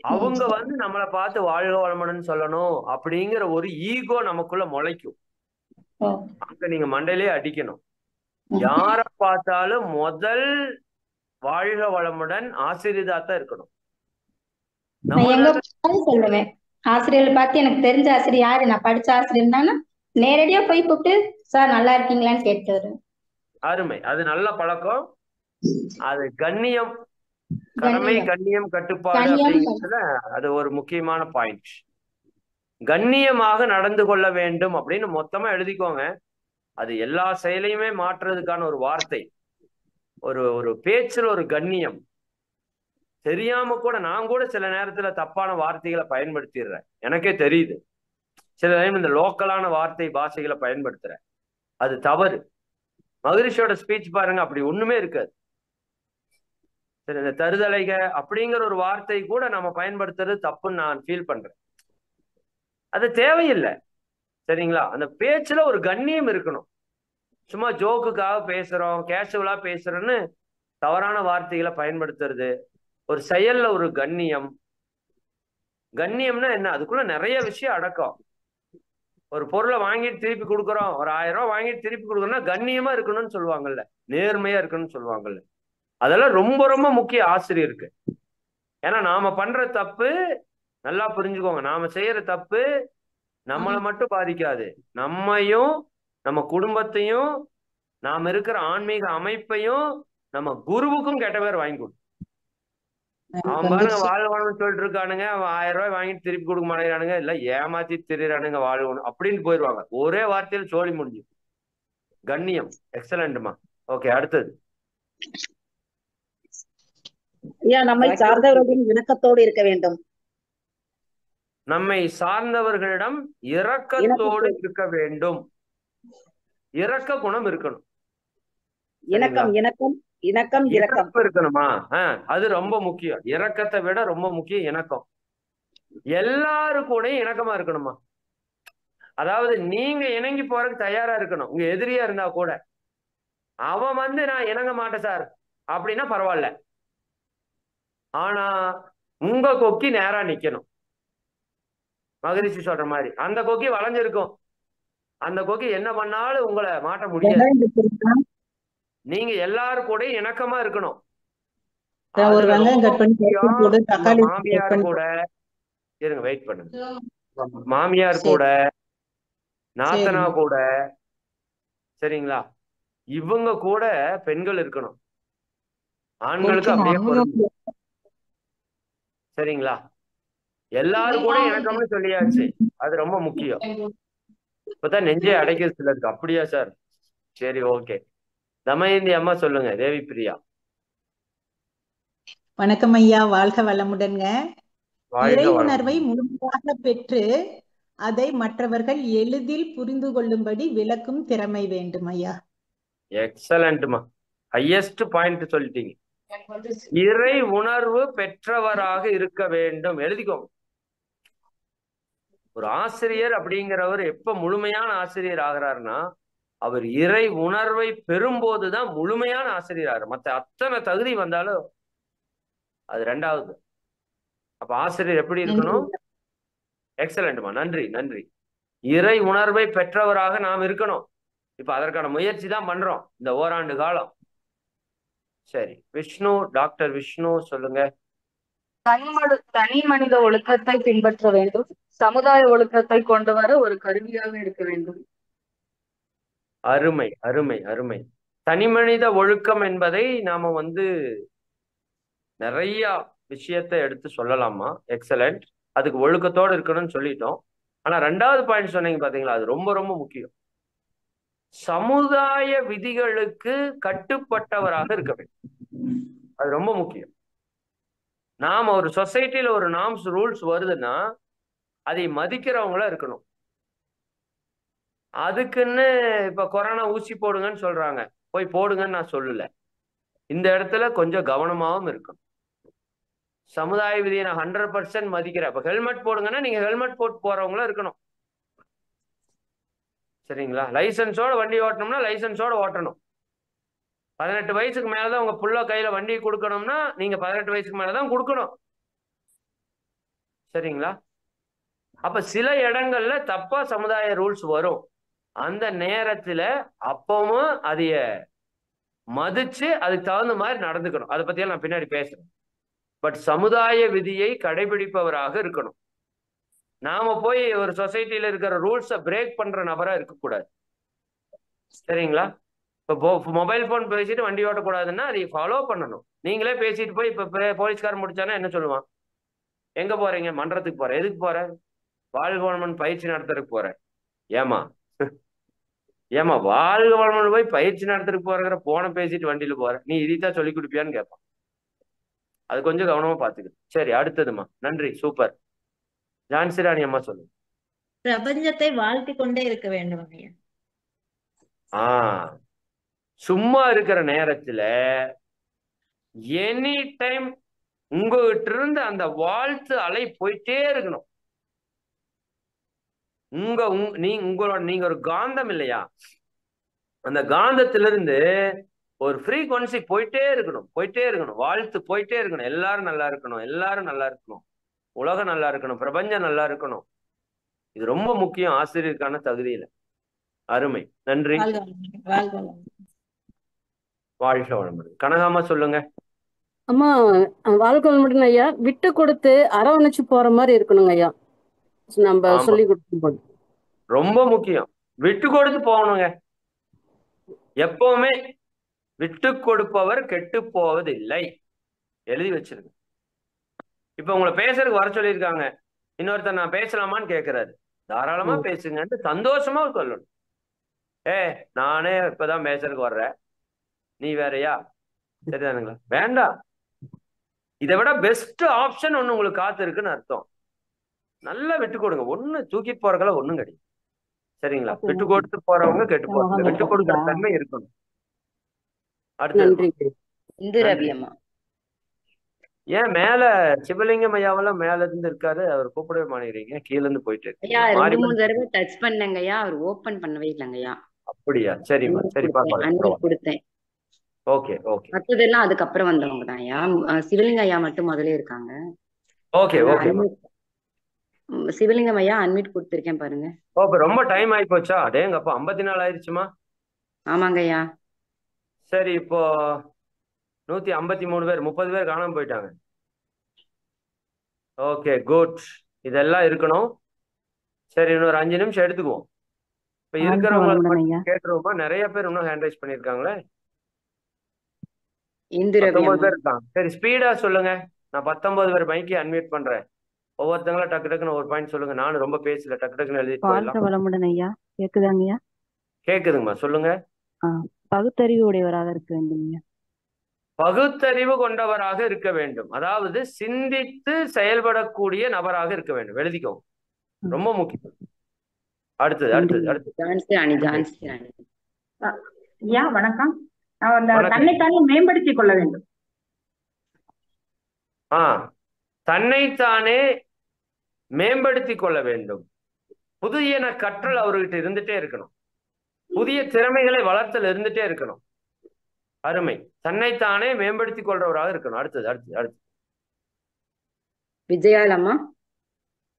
அவங்க நம்மளை பார்த்து வாழ்க வளமுடன் சொல்லணும் அப்படிங்கிற ஒரு ஈகோ நமக்குள்ள முளைக்கும். அங்க நீங்க மண்டையிலே அடிக்கணும். யார பார்த்தாலும் முதல் வாழ்க வளமுடன் ஆசிரியராத்தான் இருக்கணும். சொல்லுவேன் ஆசிரியர்களை பார்த்து, எனக்கு தெரிஞ்ச ஆசிரியர் யாரு, நான் படிச்ச ஆசிரியர் தானே, நேரடியா போய் கூப்பிட்டு சார் நல்லா இருக்கீங்களான்னு கேட்டு வருவேன். அருமை. அது நல்ல பழக்கம். அது கண்ணியம், கடமை, கண்ணியம், கட்டுப்பாடு அப்படிங்கிறதுல அது ஒரு முக்கியமான பாயிண்ட். கண்ணியமாக நடந்து கொள்ள வேண்டும் அப்படின்னு மொத்தமா எழுதிக்கோங்க. அது எல்லா செயலையுமே மாற்றுறதுக்கான ஒரு வார்த்தை. ஒரு பேச்சுல ஒரு கண்ணியம். தெரியாம கூட நான் கூட சில நேரத்துல தப்பான வார்த்தைகளை பயன்படுத்திடுறேன். எனக்கே தெரியுது. சில டைம் இந்த லோக்கலான வார்த்தை பாஷைகளை பயன்படுத்துறேன். அது தவறு. மகரிஷியோட ஸ்பீச் பாருங்க, அப்படி ஒண்ணுமே இருக்காது. சரி, இந்த தருதலைக அப்படிங்கிற ஒரு வார்த்தை கூட நம்ம பயன்படுத்துறது தப்புன்னு நான் ஃபீல் பண்றேன். அது தேவையில்லை. சரிங்களா? அந்த பேச்சுல ஒரு கண்ணியம் இருக்கணும். சும்மா ஜோக்குக்காக பேசுறோம், கேஷுவலா பேசுறோன்னு தவறான வார்த்தைகளை பயன்படுத்துறது, ஒரு செயல்ல ஒரு கண்ணியம். கண்ணியம்னா என்ன? அதுக்குள்ள நிறைய விஷயம் அடக்கம். ஒரு பொருளை வாங்கிட்டு திருப்பி கொடுக்குறோம், ஒரு 1000 ரூபாய் வாங்கிட்டு திருப்பி கொடுக்குறோம்னா கண்ணியமா இருக்கணும்னு சொல்லுவாங்கல்ல, நேர்மையா இருக்கணும்னு சொல்லுவாங்கல்ல. அதெல்லாம் ரொம்ப ரொம்ப முக்கிய ஆசிரியருக்கு. ஏன்னா நாம பண்ற தப்பு, நல்லா புரிஞ்சுக்கோங்க, நாம செய்யற தப்பு நம்மளை மட்டும் பாதிக்காது, நம்மையும் நம்ம குடும்பத்தையும் நாம இருக்கிற ஆன்மீக அமைப்பையும் நம்ம குருவுக்கும் கெட்ட பேர் வாங்கி கொடுக்கும். அவன் பாருங்க வாழ்வானு சொல்லிட்டு இருக்கானுங்க, அவன் 1000 ரூபாய் வாங்கிட்டு திருப்பி கொடுக்க மாட்டேங்கிறானுங்க, இல்ல ஏமாத்தி திரிறானுங்க வாழ்வணும் அப்படின்னு போயிடுவாங்க. ஒரே வார்த்தையில் சோழி முடிஞ்சு. கண்ணியம். எக்ஸலண்ட்மா. ஓகே, அடுத்தது. ஐயா, நம்மை சார்ந்தவர்களின் இணக்கத்தோடு இருக்க வேண்டும். நம்மை சார்ந்தவர்களிடம் இரக்கத்தோடு இருக்க வேண்டும். இரக்க குணம் இருக்கணும். இணக்கம் இணக்கம் இணக்கம் இரக்கம் இருக்கணுமா? அது ரொம்ப முக்கியம். இரக்கத்தை விட ரொம்ப முக்கியம் இணக்கம். எல்லாரு கூட இணக்கமா இருக்கணுமா? அதாவது நீங்க இணங்கி போறதுக்கு தயாரா இருக்கணும். உங்க எதிரியா இருந்தா கூட அவன் வந்து நான் இணங்க மாட்டேன் சார் அப்படின்னா பரவாயில்ல, ஆனா உங்க கொக்கி நேரா நிக்கணும். மகரிஷி சொல்ற மாதிரி அந்த கொக்கி வளைஞ்சிருக்கும், அந்த கொக்கி என்ன பண்ணாலும் உங்களை மாட்ட முடியாது. நீங்க எல்லாரும் கூட இணக்கமா இருக்கணும். மாமியார் கூட இருங்க, வெயிட் பண்ணுங்க. மாமியார் கூட, நாத்தனா கூட, சரிங்களா, இவங்க கூட பெண்கள் இருக்கணும். ஆண்களுக்கு அப்படியே சரிங்களா. எல்லாரும் கூட இணக்கம்னு சொல்லியாச்சு, அது ரொம்ப முக்கியம். இப்பதான் நெஞ்சே அடைக்கிறது சிலருக்கு. அப்படியா சார்? சரி, ஓகே. தமயந்தி அம்மா சொல்லுங்க. தேவி பிரியா. வணக்கம் ஐயா, வாழ்க வளமுடன்ங்க. இறை உணர்வை முழுமையாக பெற்று அதை மற்றவர்கள் எளிதில் புரிந்து கொள்ளும்படி விளக்கும் திறமை வேண்டும் ஐயா. எக்ஸலண்ட்மா, ஹையஸ்ட் பாயிண்ட் சொல்லிட்டீங்க. இறை உணர்வு பெற்றவராக இருக்க வேண்டும். எழுதிக்கோங்க. ஒரு ஆசிரியர் அப்படிங்கிறவர் எப்ப முழுமையான ஆசிரியர் ஆகிறாருன்னா, அவர் இறை உணர்வை பெறும்போதுதான் முழுமையான ஆசிரியர் ஆகிறார். மற்ற அத்தனை தகுதி வந்தாலும் அது ரெண்டாவது. அப்ப ஆசிரியர் எப்படி இருக்கணும்? எக்ஸலண்ட்மா, நன்றி நன்றி. இறை உணர்வை பெற்றவராக நாம் இருக்கணும். இப்ப அதற்கான முயற்சி தான் பண்றோம் இந்த ஓராண்டு காலம். சரி, விஷ்ணு, டாக்டர் விஷ்ணு சொல்லுங்க. தனி மனித ஒழுக்கத்தை பின்பற்ற வேண்டும், சமுதாய ஒழுக்கத்தை கொண்டு வர ஒரு கருவியாக இருக்க வேண்டும். அருமை அருமை அருமை. தனிமனித ஒழுக்கம் என்பதை நாம நிறைய விஷயத்தை எடுத்து சொல்லலாமா? எக்ஸலண்ட். அதுக்கு ஒழுக்கத்தோடு இருக்கணும்னு சொல்லிட்டோம். ஆனா ரெண்டாவது பாயிண்ட் சொன்னீங்க பாத்தீங்களா, அது ரொம்ப ரொம்ப முக்கியம். சமுதாய விதிகளுக்கு கட்டுப்பட்டவராக இருக்க வேண்டும். அது ரொம்ப முக்கியம். நாம ஒரு சொசைட்டில ஒரு நார்ம்ஸ் ரூல்ஸ் வருதுன்னா அதை மதிக்கிறவங்களா இருக்கணும். அதுக்குன்னு இப்ப கொரோனா ஊசி போடுங்கன்னு சொல்றாங்க, போய் போடுங்கன்னு நான் சொல்லல. இந்த இடத்துல கொஞ்சம் கவனமாகவும் இருக்கணும். சமுதாய விதியை நான் 100% மதிக்கிறேன். இப்ப ஹெல்மெட் போடுங்கன்னா நீங்க ஹெல்மெட் போட்டு போறவங்களா இருக்கணும். சரிங்களா? லைசன்ஸோட வண்டி ஓட்டணும்னா லைசன்ஸோட ஓட்டணும். 18 வயசுக்கு மேலதான் உங்க புள்ள கையில வண்டி கொடுக்கணும்னா நீங்க 18 வயசுக்கு மேலதான் கொடுக்கணும். சரிங்களா? அப்ப சில இடங்கள்ல தப்பா சமுதாய ரூல்ஸ் வரும். அந்த நேரத்துல அப்பவும் அதைய மதிச்சு அதுக்கு தகுந்த மாதிரி நடந்துக்கணும். அதை பத்தியெல்லாம் நான் பின்னாடி பேசுறேன். பட் சமுதாய விதியை கடைபிடிப்பவராக இருக்கணும். நாம போய் ஒரு சொசைட்டில இருக்கிற ரூல்ஸை பிரேக் பண்ற நபரா இருக்கக்கூடாது. சரிங்களா? இப்போ மொபைல் போன் பேசிட்டு வண்டி ஓட்டக்கூடாதுன்னா அதை ஃபாலோ பண்ணணும். நீங்களே பேசிட்டு போய் இப்ப போலீஸ்காரன் முடிச்சானா என்ன சொல்லுவான்? எங்க போறீங்க? மன்றத்துக்கு போறேன். எதுக்கு போற? வாழ்க வளமுடன் பயிற்சி நடத்துறதுக்கு போறேன். ஏமா ஏமா வாழ்க வளமுடன் போய் பயிற்சி நடத்துறதுக்கு போறங்கிற போன பேசிட்டு வண்டியில போற, நீ இதைத்தான் சொல்லி கொடுப்பியான்னு கேட்பான். அது கொஞ்சம் கவனமா பாத்துக்கு. சரி, அடுத்ததுமா. நன்றி, சூப்பர். ஜான்சிராணி அம்மா சொல்லுங்க. பிரபஞ்சத்தை வாழ்த்தி கொண்டே இருக்க வேண்டும். சும்மா இருக்கிற நேரத்துல எனி டைம் உங்ககிட்ட இருந்து அந்த வாழ்த்து அலை போயிட்டே இருக்கணும். நீங்க ஒரு காந்தம் இல்லையா? அந்த காந்தத்திலிருந்து ஒரு ஃப்ரீக்வன்சி போயிட்டே இருக்கணும், போயிட்டே இருக்கணும், வாழ்த்து போயிட்டே இருக்கணும். எல்லாரும் நல்லா இருக்கணும், எல்லாரும் நல்லா இருக்கணும், உலகம் நல்லா இருக்கணும், பிரபஞ்சம் நல்லா இருக்கணும். இது ரொம்ப முக்கியம் ஆசிரியருக்கான தகுதியில. அருமை, நன்றி. வாழ்க வளமுடன். கனகாமா சொல்லுங்க. அம்மா, வாழ்க்கை வளமுடன் ஐயா. விட்டு கொடுத்து அரவணைச்சு போற மாதிரி இருக்கணுங்க ஐயா, நம்ம ஆமா, சொல்லி கொடுக்கும்போது. ரொம்ப முக்கியம். விட்டு கொடுத்து போகணுங்க. எப்பவுமே விட்டு கொடுப்பவர் கெட்டு போவதில்லை. எழுதி வச்சிருங்க. இப்ப உங்களை பேசுறதுக்கு வர சொல்லியிருக்காங்க, இன்னொருத்தர் நான் பேசலாமான்னு கேட்கிறாரு. தாராளமா பேசுங்கன்ட்டு சந்தோஷமா சொல்லணும். நானே இப்பதான் பேசுறதுக்கு வர்றேன், நீ வேறயா? சரிதானுங்களா? வேண்டாம். இதை விட பெஸ்ட் ஆப்ஷன் ஒண்ணு உங்களுக்கு காத்து இருக்குன்னு அர்த்தம். நல்லா விட்டு கொடுங்க. ஒண்ணு தூக்கிட்டு போறதுல ஒண்ணும் கிடையாது. சரிங்களா? விட்டு கொடுத்து போறவங்க கெட்டு போறாங்க. விட்டு கொடுக்குற தன்மை இருக்கணும். அடுத்து ஏன் மேல சிவலிங்கம் ஐயாவெல்லாம் மேல இருந்து இருக்காரு, அவர் கூப்பிடவே மாட்டேங்கிறீங்க, கீழ இருந்து போயிட்டு ஐயா 2-3 தடவை டச் பண்ணங்கய்யா, அவர் ஓபன் பண்ணவே இல்லைங்கய்யா. அப்படியா? சரிம்மா, சரி அன்மியூட் கொடுத்தேன். Okay okay. மத்ததெல்லாம் அதுக்கப்புறம் வந்தவங்க தான் ஐயா. சிவலிங்கம் ஐயா மட்டும் முதல்ல இருக்காங்க. Okay okay. சிவலிங்கம் ஐயா அன்மியூட் கொடுத்திருக்கேன் பாருங்க. ஓ, ரொம்ப டைம் ஆகி போச்சா? அடேங்கப்பா, 54 ஆயிடுச்சுமா. ஆமாங்க ஐயா. சரி, இப்போ 153 பேர், 30 பேர் காணாம போயிட்டாங்க. Okay, good. இதெல்லாம் இருக்கணும். சரி, இன்னொரு 5 நிமிஷம் எடுத்துக்குவோம். இப்ப இருக்கிறவங்க கேட்டுருவோமா? நிறைய பேர் இன்னும் ஹேண்ட் ரைஸ் பண்ணிருக்காங்களே. 19 பேர் இருக்காங்க. சரி, ஸ்பீடா சொல்லுங்க. நான் 19 பேர் மைக்கை அன்மியூட் பண்றேன். ஒவ்வொருத்தங்களும் டக்கு டக்குன்னு ஒரு பாயிண்ட் சொல்லுங்க. நானும் ரொம்ப பேசல, டக்கு டக்குன்னு எழுதி போயிடலாம். வளமுடன் ஐயா. கேக்குதாங்கய்யா? கேக்குதுங்கம்மா, சொல்லுங்க. பகுத்தறிவு உடையவராக இருக்க வேண்டும். பகுத்தறிவு கொண்டவராக இருக்க வேண்டும். அதாவது சிந்தித்து செயல்படக்கூடிய நபராக இருக்க வேண்டும். எழுதிக்கோங்க, ரொம்ப முக்கியம். அடுத்தது அடுத்தது அடுத்தது. ஐயா வணக்கம். தன்னைத்தானே மேம்படுத்திக் கொள்ள வேண்டும். தன்னைத்தானே மேம்படுத்திக் கொள்ள வேண்டும். புதியன கற்றல் அவர்கிட்ட இருந்துட்டே இருக்கணும். புதிய திறமைகளை வளர்த்தல் இருந்துட்டே இருக்கணும். அருமை. தன்னைத்தானே மேம்படுத்திக் கொள்றவராக இருக்கணும். அடுத்தது அடுத்தது அடுத்தது. விஜயாலம்மா.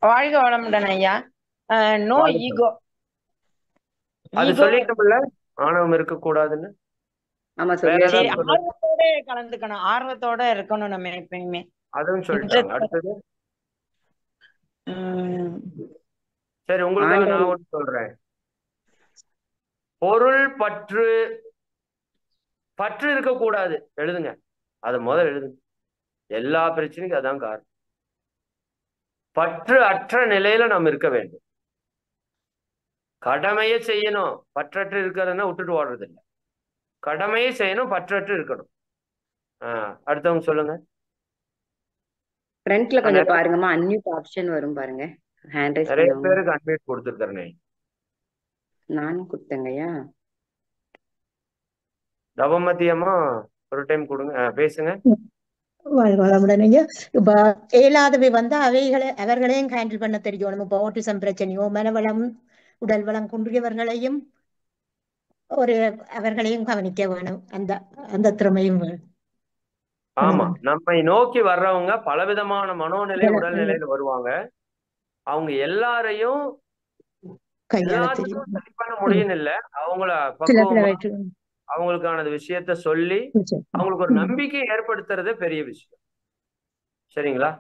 வாழ்க வளமுடன் ஐயா. No ego. அது சொல்லிட்டோம்ல, ஆணவம் இருக்க கூடாதுன்னு. ஆர்வத்தோட கலந்துக்கணும், ஆர்வத்தோட இருக்கணும் நம்ம எப்பயுமே. அதுவும் சொல்லிட்டாங்க. அடுத்தது. சரி, உங்களுக்கு நான் ஒன்று சொல்றேன். பொருள் பற்று பற்று இருக்கக்கூடாது. எழுதுங்க, அதை முதல்ல எழுதுங்க. எல்லா பிரச்சனைக்கும் அதான் காரணம். பற்று அற்ற நிலையில நாம் இருக்க வேண்டும். கடமையை செய்யணும். பற்றற்று இருக்கிறதுனா விட்டுட்டு ஓடுறது இல்லை. கடமையை செய்யணும், பற்றற்று இருக்கணும். அடுத்தவங்க சொல்லுங்க. ஃப்ரண்ட்ல கொஞ்சம் பாருங்கம்மா, அன்மியூட் ஆப்ஷன் வரும் பாருங்க. ஹேண்ட் ரைஸ் நிறைய பேருக்கு அன்மியூட் கொடுத்துருக்கேன். நானும் கொடுத்தேங்கய்யா. தவமதியம்மா ஒரு டைம் கொடுங்க, பேசுங்க. வளமுடனே. இப்ப இயலாதவை வந்து அவர்களையும் ஹேண்டில் பண்ண தெரியணும். இப்போ ஆட்டிசம் பிரச்சனையோ, மனவளம் உடல் வளம் குன்றியவர்களையும் அவர்களையும் கவனிக்க வேணும். அந்த திறமையும் வேணும். ஆமா, நம்மை நோக்கி வர்றவங்க பலவிதமான மனோநிலை உடல்நிலையில வருவாங்க. அவங்க எல்லாரையும் சரி பண்ண முடியும் இல்ல. அவங்கள அவங்களுக்கான விஷயத்த சொல்லி அவங்களுக்கு ஒரு நம்பிக்கை ஏற்படுத்துறதே பெரிய விஷயம். சரிங்களா?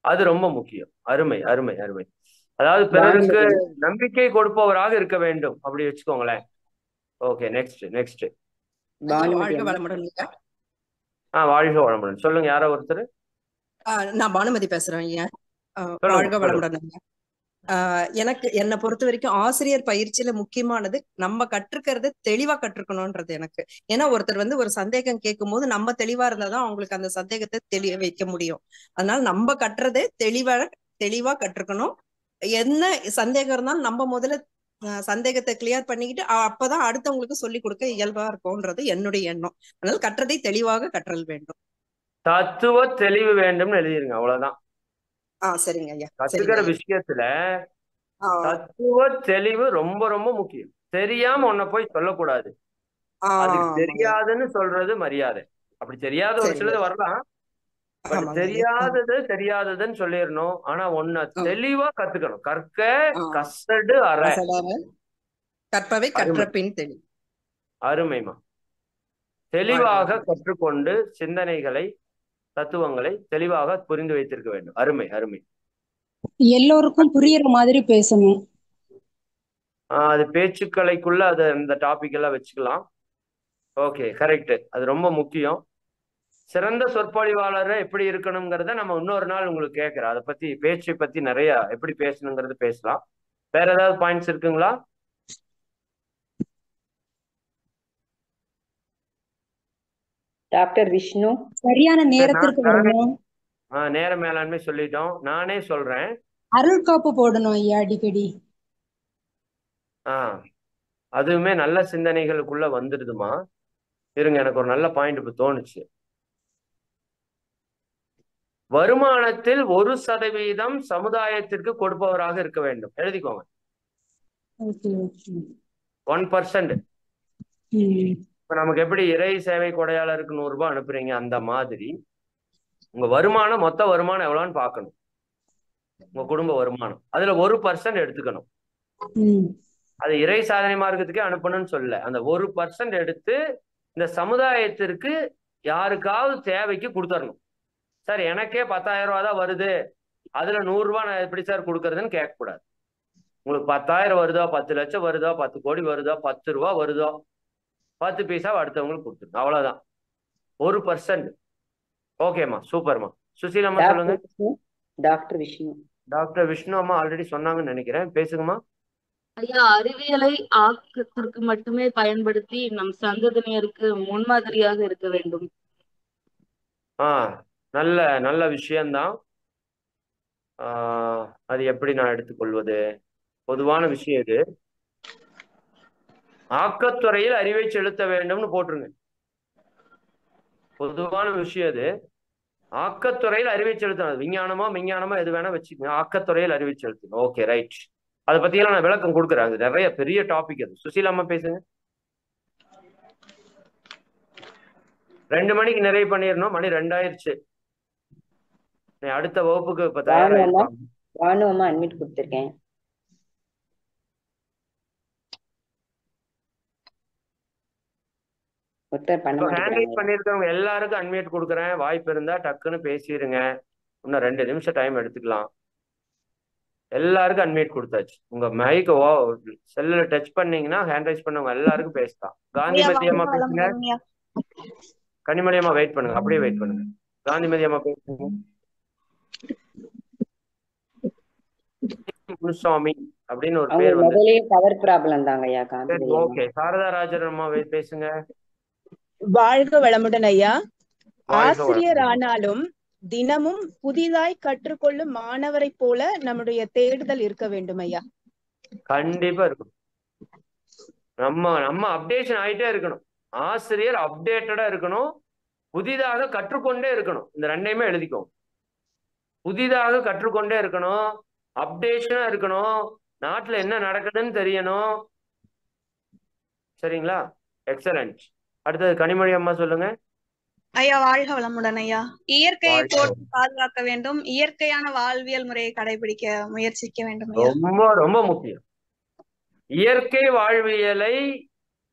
அது ரொம்ப முக்கியம். அருமை அருமை அருமை. அதாவது பிறருக்கு நம்பிக்கை கொடுப்பவராக இருக்க வேண்டும், அப்படி வச்சுக்கோங்களேன். Okay, next next. வாழ்க வளமுடன். வாழ்க வளமுடன். சொல்லுங்க, யாரோ ஒருத்தர். நான் பானுமதி பேசுறேன் ஐயா. வாழ்க வளமுடன் ஐயா. என்னை பொறுத்த வரைக்கும் ஆசிரியர் பயிற்சியில முக்கியமானது நம்ம கற்றுக்கிறது தெளிவா கற்றுக்கணும்ன்றது எனக்கு. ஏன்னா ஒருத்தர் ஒரு சந்தேகம் கேட்கும் போது நம்ம தெளிவா இருந்தாதான் அவங்களுக்கு அந்த சந்தேகத்தை தெளிய வைக்க முடியும். அதனால நம்ம கட்டுறதே தெளிவா கற்றுக்கணும். என்ன சந்தேகம் இருந்தாலும் நம்ம முதல்ல சந்தேகத்தை கிளியர் பண்ணிக்கிட்டு அப்பதான் அடுத்தவங்களுக்கு சொல்லி கொடுக்க இயல்பா இருக்கும்ன்றது என்னுடைய எண்ணம். அதனால கற்றதை தெளிவாக கற்றல் வேண்டும். தத்துவ தெளிவு வேண்டும் எழுதிருங்க, அவ்வளவுதான். சரிங்க ஐயா. கத்துக்கிற விஷயத்துல தத்துவ தெளிவு ரொம்ப ரொம்ப முக்கியம். தெரியாம உன்னை போய் சொல்லக்கூடாது. அதுக்கு தெரியாதுன்னு சொல்றது மரியாதை. அப்படி தெரியாத ஒரு சிலது வரலாம், பட் தெரியாததுன்னு சொல்லிடணும். ஆனா ஒன்ன தெளிவா கத்துக்கணும். கற்க கசடு அற கற்பவை கற்ற பின் தெளி. அருமைமா. தெளிவாக கற்றுக்கொண்டு சிந்தனைகளை தத்துவங்களை தெளிவாக புரிந்து வைத்திருக்க வேண்டும். அருமை அருமை. எல்லோருக்கும் புரியுற மாதிரி பேசணும். அது பேச்சுக்கலைக்குள்ள அது அந்த டாபிக் எல்லாம் வச்சுக்கலாம். Okay, correct. அது ரொம்ப முக்கியம். சிறந்த சொற்பொழிவாளர் எப்படி இருக்கணுங்கிறத நம்ம இன்னொரு நாள் உங்களுக்கு கேட்கிறோம். அதை பத்தி பேச்சை பத்தி நிறைய எப்படி பேசணுங்கிறது பேசலாம். வேற ஏதாவது பாயிண்ட்ஸ் இருக்குங்களா? டாக்டர் விஷ்ணு சரியான நேரத்திற்கு வரணும். நேர மேலாண்மை சொல்லிட்டோம். நானே சொல்றேன், அருள் காப்பு போடணும் ஐயா அடிக்கடி. அதுவுமே நல்ல சிந்தனைகளுக்குள்ள வந்துடுதுமா. இருங்க, எனக்கு ஒரு நல்ல பாயிண்ட் இப்ப தோணுச்சு. வருமானத்தில் 1% சமுதாயத்திற்கு கொடுப்பவராக இருக்க வேண்டும். எழுதிக்கோங்க. 1%. இப்ப நமக்கு எப்படி இறை சேவை கொடையாளருக்கு 100 ரூபாய் அனுப்புறீங்க, அந்த மாதிரி உங்க வருமானம், மொத்த வருமானம் எவ்வளோன்னு பார்க்கணும். உங்க குடும்ப வருமானம், அதுல 1% எடுத்துக்கணும். அது இறை சாதனை மார்க்கத்துக்கே அனுப்பணும்னு சொல்ல, அந்த 1% எடுத்து இந்த சமுதாயத்திற்கு யாருக்காவது தேவைக்கு கொடுத்துடணும். சார் எனக்கே 10,000 ரூபா தான் வருது, அதுல 100 ரூபாய் நான் எப்படி சார் கொடுக்கறதுன்னு கேட்கக்கூடாது. உங்களுக்கு 10,000 வருதோ, 10 லட்சம் வருதோ, 10 கோடி வருதோ, 10 ரூபா வருதோ, 10 பைசா அடுத்தவங்களுக்கு கொடுத்துருங்க. அவ்வளவுதான், 1%. ஓகேம்மா, சூப்பர்மா. சுசீலம்மா சொல்லுங்க. டாக்டர் விஷ்ணு. டாக்டர் விஷ்ணு அம்மா ஆல்ரெடி சொன்னாங்கன்னு நினைக்கிறேன், பேசுங்கம்மா. ஐயா, அறிவியலை ஆக்கத்திற்கு மட்டுமே பயன்படுத்தி நம் சந்ததியினருக்கு முன்மாதிரியாக இருக்க வேண்டும். நல்ல நல்ல விஷயம்தான். அது எப்படி நான் எடுத்துக்கொள்வது? பொதுவான விஷயம் இது. ஆக்கத்துறையில் அறிவை செலுத்த வேண்டும்னு போட்டுருங்க. பொதுவான விஷயம் இது. ஆக்கத்துறையில் அறிவை செலுத்தணும். விஞ்ஞானமோ விஞ்ஞானமோ எது வேணா வச்சுக்கோங்க. ஆக்கத்துறையில் அறிவை செலுத்தணும். Okay, right. அதை பத்தியெல்லாம் நான் விளக்கம் கொடுக்குறேன். அது நிறைய பெரிய டாபிக். அது சுசீலாமா பேசுங்க. 2 மணிக்கு நிறைவு பண்ணிடணும். மணி 2 ஆயிடுச்சு. அடுத்த வகுப்புக்கு இப்ப தயாராகிருக்கோம். அட்மிட் கொடுத்துருக்கேன். ஹேண்ட் பண்ணிருக்கவங்க எல்லாருக்கும் அன்மியூட் கொடுக்குறேன். வாய்ப்பு இருந்தா டக்குன்னு பேசிடுங்க. இன்னும் 2 நிமிஷம் டைம் எடுத்துக்கலாம். எல்லாருக்கும் அன்மியூட் கொடுத்தாச்சு. உங்க மைக்க செல்லுல டச் பண்ணீங்கன்னா ஹேண்ட் ரைஸ் பண்ணவங்க எல்லாருக்கும் பேசலாம். காந்திமதி அம்மா பேசுங்க. கனிமொழி அம்மா வெயிட் பண்ணுங்க, அப்படியே வெயிட் பண்ணுங்க. காந்திமதி அம்மா பேசுங்க. முனுசாமி அப்படின்னு ஒரு பேர் வந்து பவர் ப்ராப்ளம் தாங்க ஐயா. ஓகே, சாரதா ராஜன் அம்மா பேசுங்க. வாழ்க வளமுடன் ஐயா. ஆசிரியர் ஆனாலும் தினமும் புதிதாய் கற்றுக்கொள்ளும் மாணவரை போல நம்முடைய தேடுதல் இருக்க வேண்டும் ஐயா. கண்டிப்பா இருக்கும். நம்ம அப்டேஷன் ஆயிட்டே இருக்கணும். ஆசிரியர் அப்டேட்டடா இருக்கணும். புதிதாக கற்றுக்கொண்டே இருக்கணும். இந்த 2ஐயுமே எழுதிக்கும். புதிதாக கற்றுக்கொண்டே இருக்கணும், அப்டேஷனா இருக்கணும், நாட்டுல என்ன நடக்குதுன்னு தெரியணும். சரிங்களா? எக்ஸலன்ட். அடுத்தது கனிமொழி அம்மா சொல்லுங்க. ஐயா, வாழ்க வளமுடன் ஐயா. இயற்கையை போற்றி பாதுகாக்க வேண்டும், இயற்கையான வாழ்வியல் முறையை கடைபிடிக்க முயற்சிக்க வேண்டும். ரொம்ப ரொம்ப முக்கியம். இயற்கை வாழ்வியலை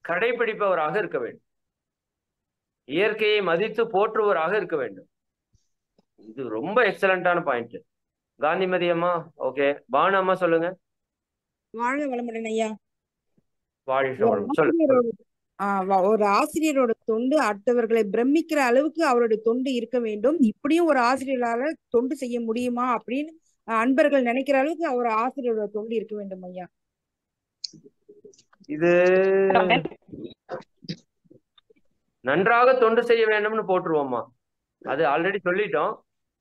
கடைபிடிப்பவராக இருக்க வேண்டும். இயற்கையை மதித்து போற்றுவராக இருக்க வேண்டும். இது ரொம்ப எக்ஸலண்டான பாயிண்ட். காந்திமதி அம்மா ஓகே. பானு அம்மா சொல்லுங்க. வாழ்க வளமுடன் ஐயா. வாழ்க வளம் சொல்லுங்க. ஒரு ஆசிரியரோட தொண்டு அடுத்தவர்களை பிரமிக்கிற அளவுக்கு அவருடைய தொண்டு இருக்க வேண்டும். இப்படியும் ஒரு ஆசிரியரால தொண்டு செய்ய முடியுமா அப்படின்னு அன்பர்கள் நினைக்கிற அளவுக்கு அவர் ஆசிரியரோட தொண்டு இருக்க வேண்டும் ஐயா. இது நன்றாக தொண்டு செய்ய வேண்டும்னு போட்டுருவோம்மா. அது ஆல்ரெடி சொல்லிட்டோம்.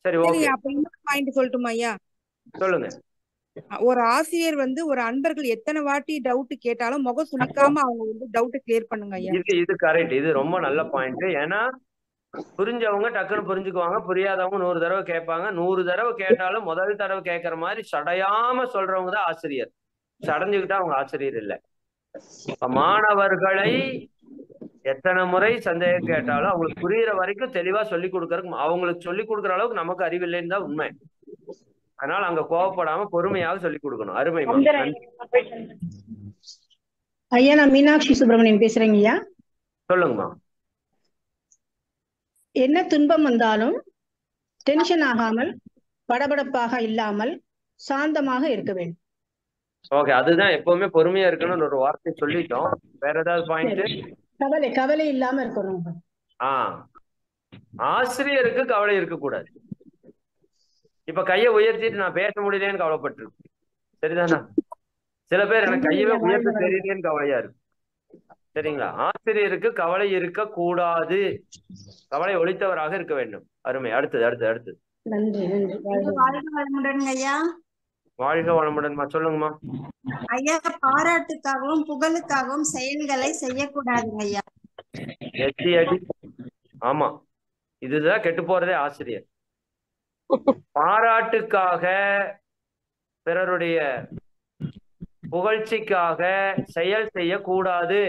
சரி, ஓகே. அப்ப இன்னொரு பாயிண்ட் சொல்லட்டுமா ஐயா? சொல்லுங்க. ஒரு ஆசிரியர் ஒரு அன்பர்கள் எத்தனை வாட்டி டவுட் கேட்டாலும் முகம் சுளிக்காம அவங்க டவுட் கிளியர் பண்ணுங்க ஐயா. இது கரெக்ட். இது ரொம்ப நல்ல பாயிண்ட். ஏன்னா புரிஞ்சவங்க டக்குன்னு புரிஞ்சுக்குவாங்க, புரியாதவங்க 100 தடவை கேட்பாங்க. 100 தடவை கேட்டாலும் முதல் தடவை கேட்கற மாதிரி சடையாம சொல்றவங்க தான் ஆசிரியர். சடைஞ்சுக்கிட்டா அவங்க ஆசிரியர் இல்லை. மாணவர்களை எத்தனை முறை சந்தேகம் கேட்டாலும் அவங்களுக்கு புரியுற வரைக்கும் தெளிவா சொல்லி கொடுக்கறதுக்கு அவங்களுக்கு சொல்லி கொடுக்குற அளவுக்கு நமக்கு அறிவில்லைன்னு தான் உண்மை. அதனால அங்க கோவப்படாம பொறுமையாக சொல்லி கொடுக்கணும். அருமைமா. ஐயா நான் மீனாட்சி சுப்பிரமணியன் பேசுறேங்க ஐயா. சொல்லுங்கம்மா. என்ன துன்பம் வந்தாலும் டென்ஷன் ஆகாமல் படபடப்பாக இல்லாமல் சாந்தமாக இருக்க வேண்டும். ஓகே, அதுதான் எப்பவுமே பொறுமையா இருக்கணும்னு ஒரு வார்த்தை சொல்லிட்டோம். வேற ஏதாவது பாயிண்ட்? கவலை இல்லாம இருக்கணும். ஆசிரியருக்கு கவலை இருக்கக்கூடாது. இப்ப கையை உயர்த்திட்டு நான் பேச முடியலன்னு கவலைப்பட்டிருக்கு, சரிதானா? சில பேர் எனக்கு கையவே உயர்த்த தெரியலேன்னு கவலையா இருக்கு, சரிங்களா? ஆசிரியருக்கு கவலை இருக்க கூடாது, கவலை ஒழித்தவராக இருக்க வேண்டும். அருமை. அடுத்தது. நன்றி. வாழ்க வளமுடன் ஐயா. வாழ்க வளமுடன்மா. சொல்லுங்கம்மா. ஐயா, பாராட்டுக்காகவும் புகழுக்காகவும் செயல்களை செய்யக்கூடாதுங்க ஐயா. எட்டி அடி. ஆமா, இதுதான் கெட்டு போறதே ஆசிரியர். பாராட்டுக்காக, பிறருடைய புகழ்ச்சிக்காக செயல் செய்யக்கூடாது.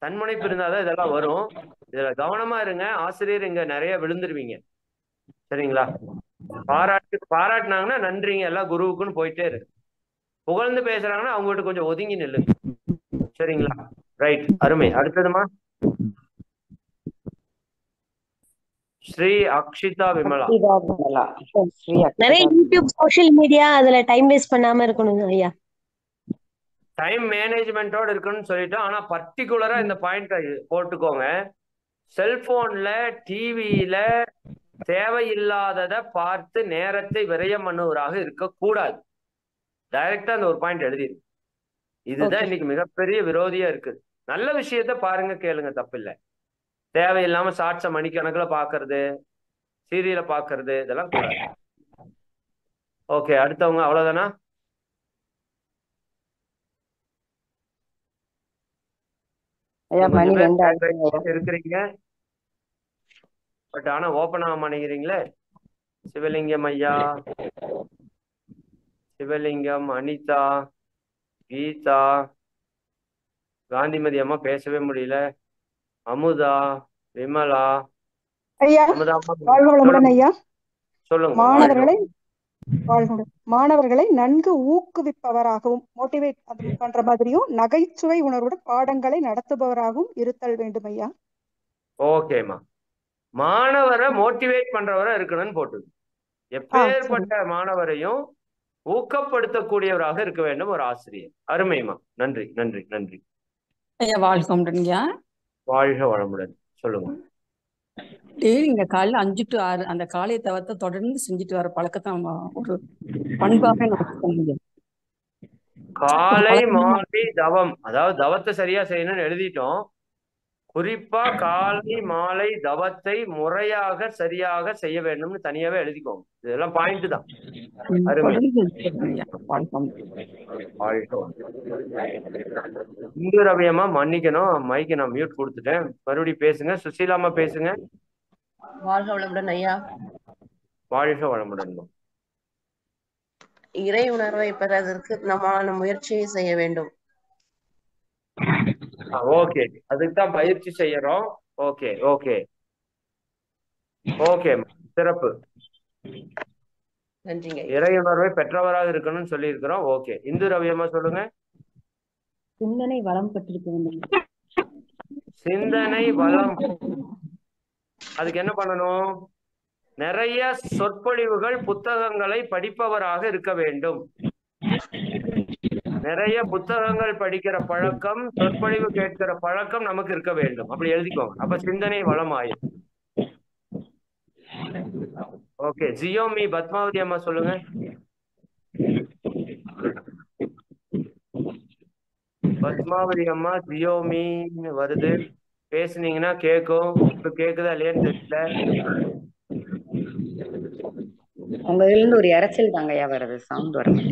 தன்முனைப்பு இருந்தாதான் இதெல்லாம் வரும். இதுல கவனமா இருங்க. ஆசிரியர் இங்க நிறைய விழுந்துருவீங்க, சரிங்களா? பாராட்டினாங்கன்னா நன்றிங்க எல்லாம் குருவுக்குன்னு போயிட்டே இருக்கு. புகழ்ந்து பேசுறாங்கன்னா அவங்க கிட்ட கொஞ்சம் ஒதுங்கி நில்லுங்க, சரிங்களா? ரைட், அருமை. அடுத்ததுமா ஸ்ரீ அக்ஷிதா விமலா. நிறைய யூடியூப் சோஷியல் மீடியா அதுல டைம் வேஸ்ட் பண்ணாம இருக்கணும் ஐயா. டைம் மேனேஜ்மெண்டோட இருக்கணும்னு சொல்லிட்டோம். ஆனா பர்டிகுலரா இந்த பாயிண்ட் போட்டுக்கோங்க. செல்போன்ல டிவியில தேவையில்லாததை பார்த்து நேரத்தை விரயம் பண்ணுவராக இருக்கக்கூடாது. டைரக்டா அந்த ஒரு பாயிண்ட் எழுதிரு. இதுதான் இன்னைக்கு மிகப்பெரிய விரோதியா இருக்குது. நல்ல விஷயத்த பாருங்க, கேளுங்க, தப்பில்லை. தேவையில்லாம ஷார்ட்ஸ மணிக்கணக்கில் பாக்குறது, சீரியலை பாக்குறது, இதெல்லாம் கூடாது. ஓகே, அடுத்தவங்க. அவ்வளவுதானா? இருக்கிறீங்க, பட் ஆனா ஓபன் ஆக மாட்டேங்கிறீங்களே. சிவலிங்கம் ஐயா, சிவலிங்கம், அனிதா, கீதா, காந்திமதி அம்மா பேசவே முடியல. அமுதா, விமலா. ஐயா வாழ்க வளமுடன் ஐயா. சொல்லுங்க. மாணவர்களை நன்கு ஊக்குவிப்பவராகவும் மோட்டிவேட் பண்ற மாதிரியும் நகைச்சுவை உணர்வுடன் பாடங்களை நடத்துபவராகவும் இருத்தல் வேண்டும் ஐயா. ஓகேமா, மாணவரை மோட்டிவேட் பண்றவரா இருக்கணும்னு போட்டுது. எப்பேற்பட்ட மாணவரையும் ஊக்கப்படுத்தக்கூடியவராக இருக்க வேண்டும் ஒரு ஆசிரியர். அருமைமா. நன்றி. ஐயா வாழ்க வளமுடன். வாழ்க வளமுடன். சொல்லுங்க. டெய்லி இங்க காலையில 5 to 6 அந்த காலை தவத்தை தொடர்ந்து செஞ்சுட்டு வர பழக்கத்தை நம்ம ஒரு பண்பாக காலை மாலை தவம், அதாவது தவத்தை சரியா செய்யணும்னு எழுதிட்டோம். குறிப்பா காலை மாலை தவத்தை முறையாக சரியாக செய்ய வேண்டும்னு தனியாவே எழுதிக்கோங்க. இதெல்லாம் பாயிண்ட் தான். அருமை. இந்து ரவியம்மா மன்னிக்கணும், மைக்கு நான் மியூட் கொடுத்துட்டேன். மறுபடியும் பேசுங்க. சுசீலாமா பேசுங்க. வாழ்க வளமுடன் ஐயா. வாழ்க வளமுடன். இறை உணர்வை பெறதற்கு நம்மளான முயற்சியை செய்ய வேண்டும். ஓகே, அதுக்கு தான் பயிற்சி செய்யறோம். ஓகே, சிறப்பு. நன்றிங்க. இறை உணர்வை பெற்றவராக இருக்கணும்னு சொல்லி இருக்கிறோம். ஓகே, இந்து ரவியம்மா சொல்லுங்க. சிந்தனை வளம் பெற்றிருக்க வேண்டும். சிந்தனை வளம், அதுக்கு என்ன பண்ணணும்? நிறைய சொற்பொழிவுகள் புத்தகங்களை படிப்பவராக இருக்க வேண்டும். நிறைய புத்தகங்கள் படிக்கிற பழக்கம், சொற்பொழிவு கேட்கிற பழக்கம் நமக்கு இருக்க வேண்டும். அப்படி எழுதிக்கோங்க. அப்ப சிந்தனை வளம் ஆயிடும். ஓகே, ஜியோமி பத்மாவதி அம்மா சொல்லுங்க. பத்மாவதி அம்மா ஜியோமி வருது, பேசுனீங்கன்னா கேக்கும். இப்ப கேக்குதா இல்லையான்னு தெரியல. உங்க இதுல இருந்து ஒரு இறைச்சல் தாங்கய்யா வருது, சவுண்ட் வரல.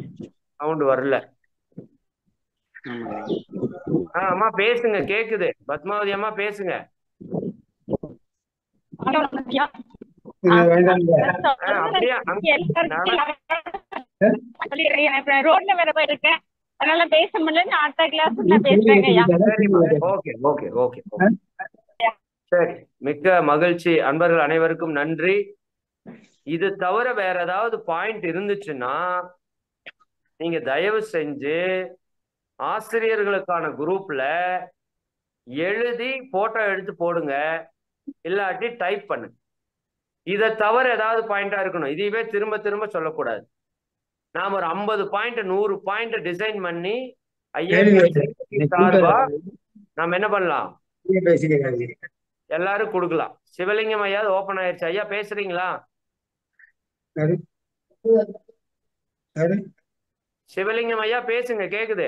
சவுண்ட் வரல. அம்மா பேசுங்க, கேக்குது. பத்மாவதி அம்மா பேசுங்க. ரோட்ல வேற போயிருக்கேன். அதனால பேச முடியல. நான் அடுத்த கிளாஸ் நான் பேசுறேங்க ஐயா. சரிம்மா. Okay okay okay okay. சரி, மிக்க மகிழ்ச்சி. அன்பர்கள் அனைவருக்கும் நன்றி. இது தவிர வேற ஏதாவது பாயிண்ட் இருந்துச்சுன்னா நீங்க தயவு செஞ்சு ஆசிரியர்களுக்கான குரூப்ல எழுதி போட்டோ எடுத்து போடுங்க, இல்லாட்டி டைப் பண்ணுங்க. இதை தவிர ஏதாவது பாயிண்டா இருக்கணும். இதுவே திரும்ப திரும்ப சொல்லக்கூடாது. நாம ஒரு 50 பாயிண்ட் 100 பாயிண்ட் டிசைன் பண்ணி சார்பா நாம என்ன பண்ணலாம், எல்லாரும் கொடுக்கலாம். சிவலிங்கம் ஐயா ஓபன் ஆயிடுச்சு. ஐயா பேசுறீங்களா? சிவலிங்கம் ஐயா பேசுங்க, கேக்குது.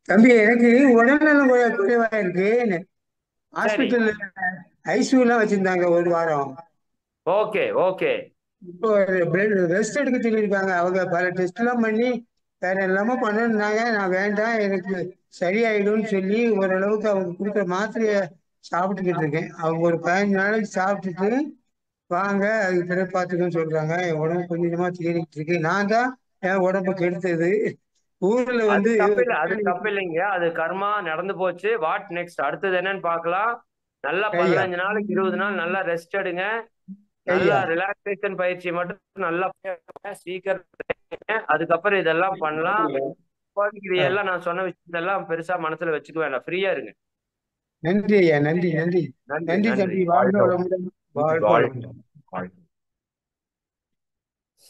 தம்பி, எனக்கு உடல்நலம் குறைவா இருக்கு. ஹாஸ்பிட்டல் ஐசியூலாம் வச்சிருந்தாங்க ஒரு வாரம். Okay okay. இப்போ ரெஸ்ட் எடுக்க சொல்லியிருக்காங்க. அவங்க பல டெஸ்ட் எல்லாம் பண்ணி வேற எல்லாமே பண்ணணுன்னாங்க. நான் வேண்டாம், எனக்கு சரியாயிடும்னு சொல்லி ஓரளவுக்கு அவங்க கொடுக்குற மாத்திரையை சாப்பிட்டுக்கிட்டு இருக்கேன். அவங்க ஒரு 15 நாளைக்கு சாப்பிட்டுட்டு வாங்க, அதுக்கு பிறகு பார்த்துக்கன்னு சொல்றாங்க. என் உடம்பு கொஞ்சமா தேடிக்கிட்டு இருக்கு. நான் தான் என் உடம்பு கெடுத்தது. ஊர்ல வந்து அது தப்பு இல்லைங்க. அது கர்மா நடந்து போச்சு. What next? அடுத்தது என்னன்னு பார்க்கலாம். நல்லா 15 நாளுக்கு 20 நாள் நல்லா ரெஸ்ட் எடுங்க. நல்லா ரிலாக்ஸேஷன் பயிற்சி மட்டும் நல்லா சீக்கிரம். அதுக்கப்புறம் இதெல்லாம் பண்ணலாம். இதெல்லாம் நான் சொன்ன விஷயத்தெல்லாம் பெருசா மனசுல வச்சுக்க வேண்டாம். ஃப்ரீயா இருங்க. நன்றி ஐயா. நன்றி நன்றி நன்றி தம்பி. வாழ்க வளமுடன். வாழ்க வளமுடன்.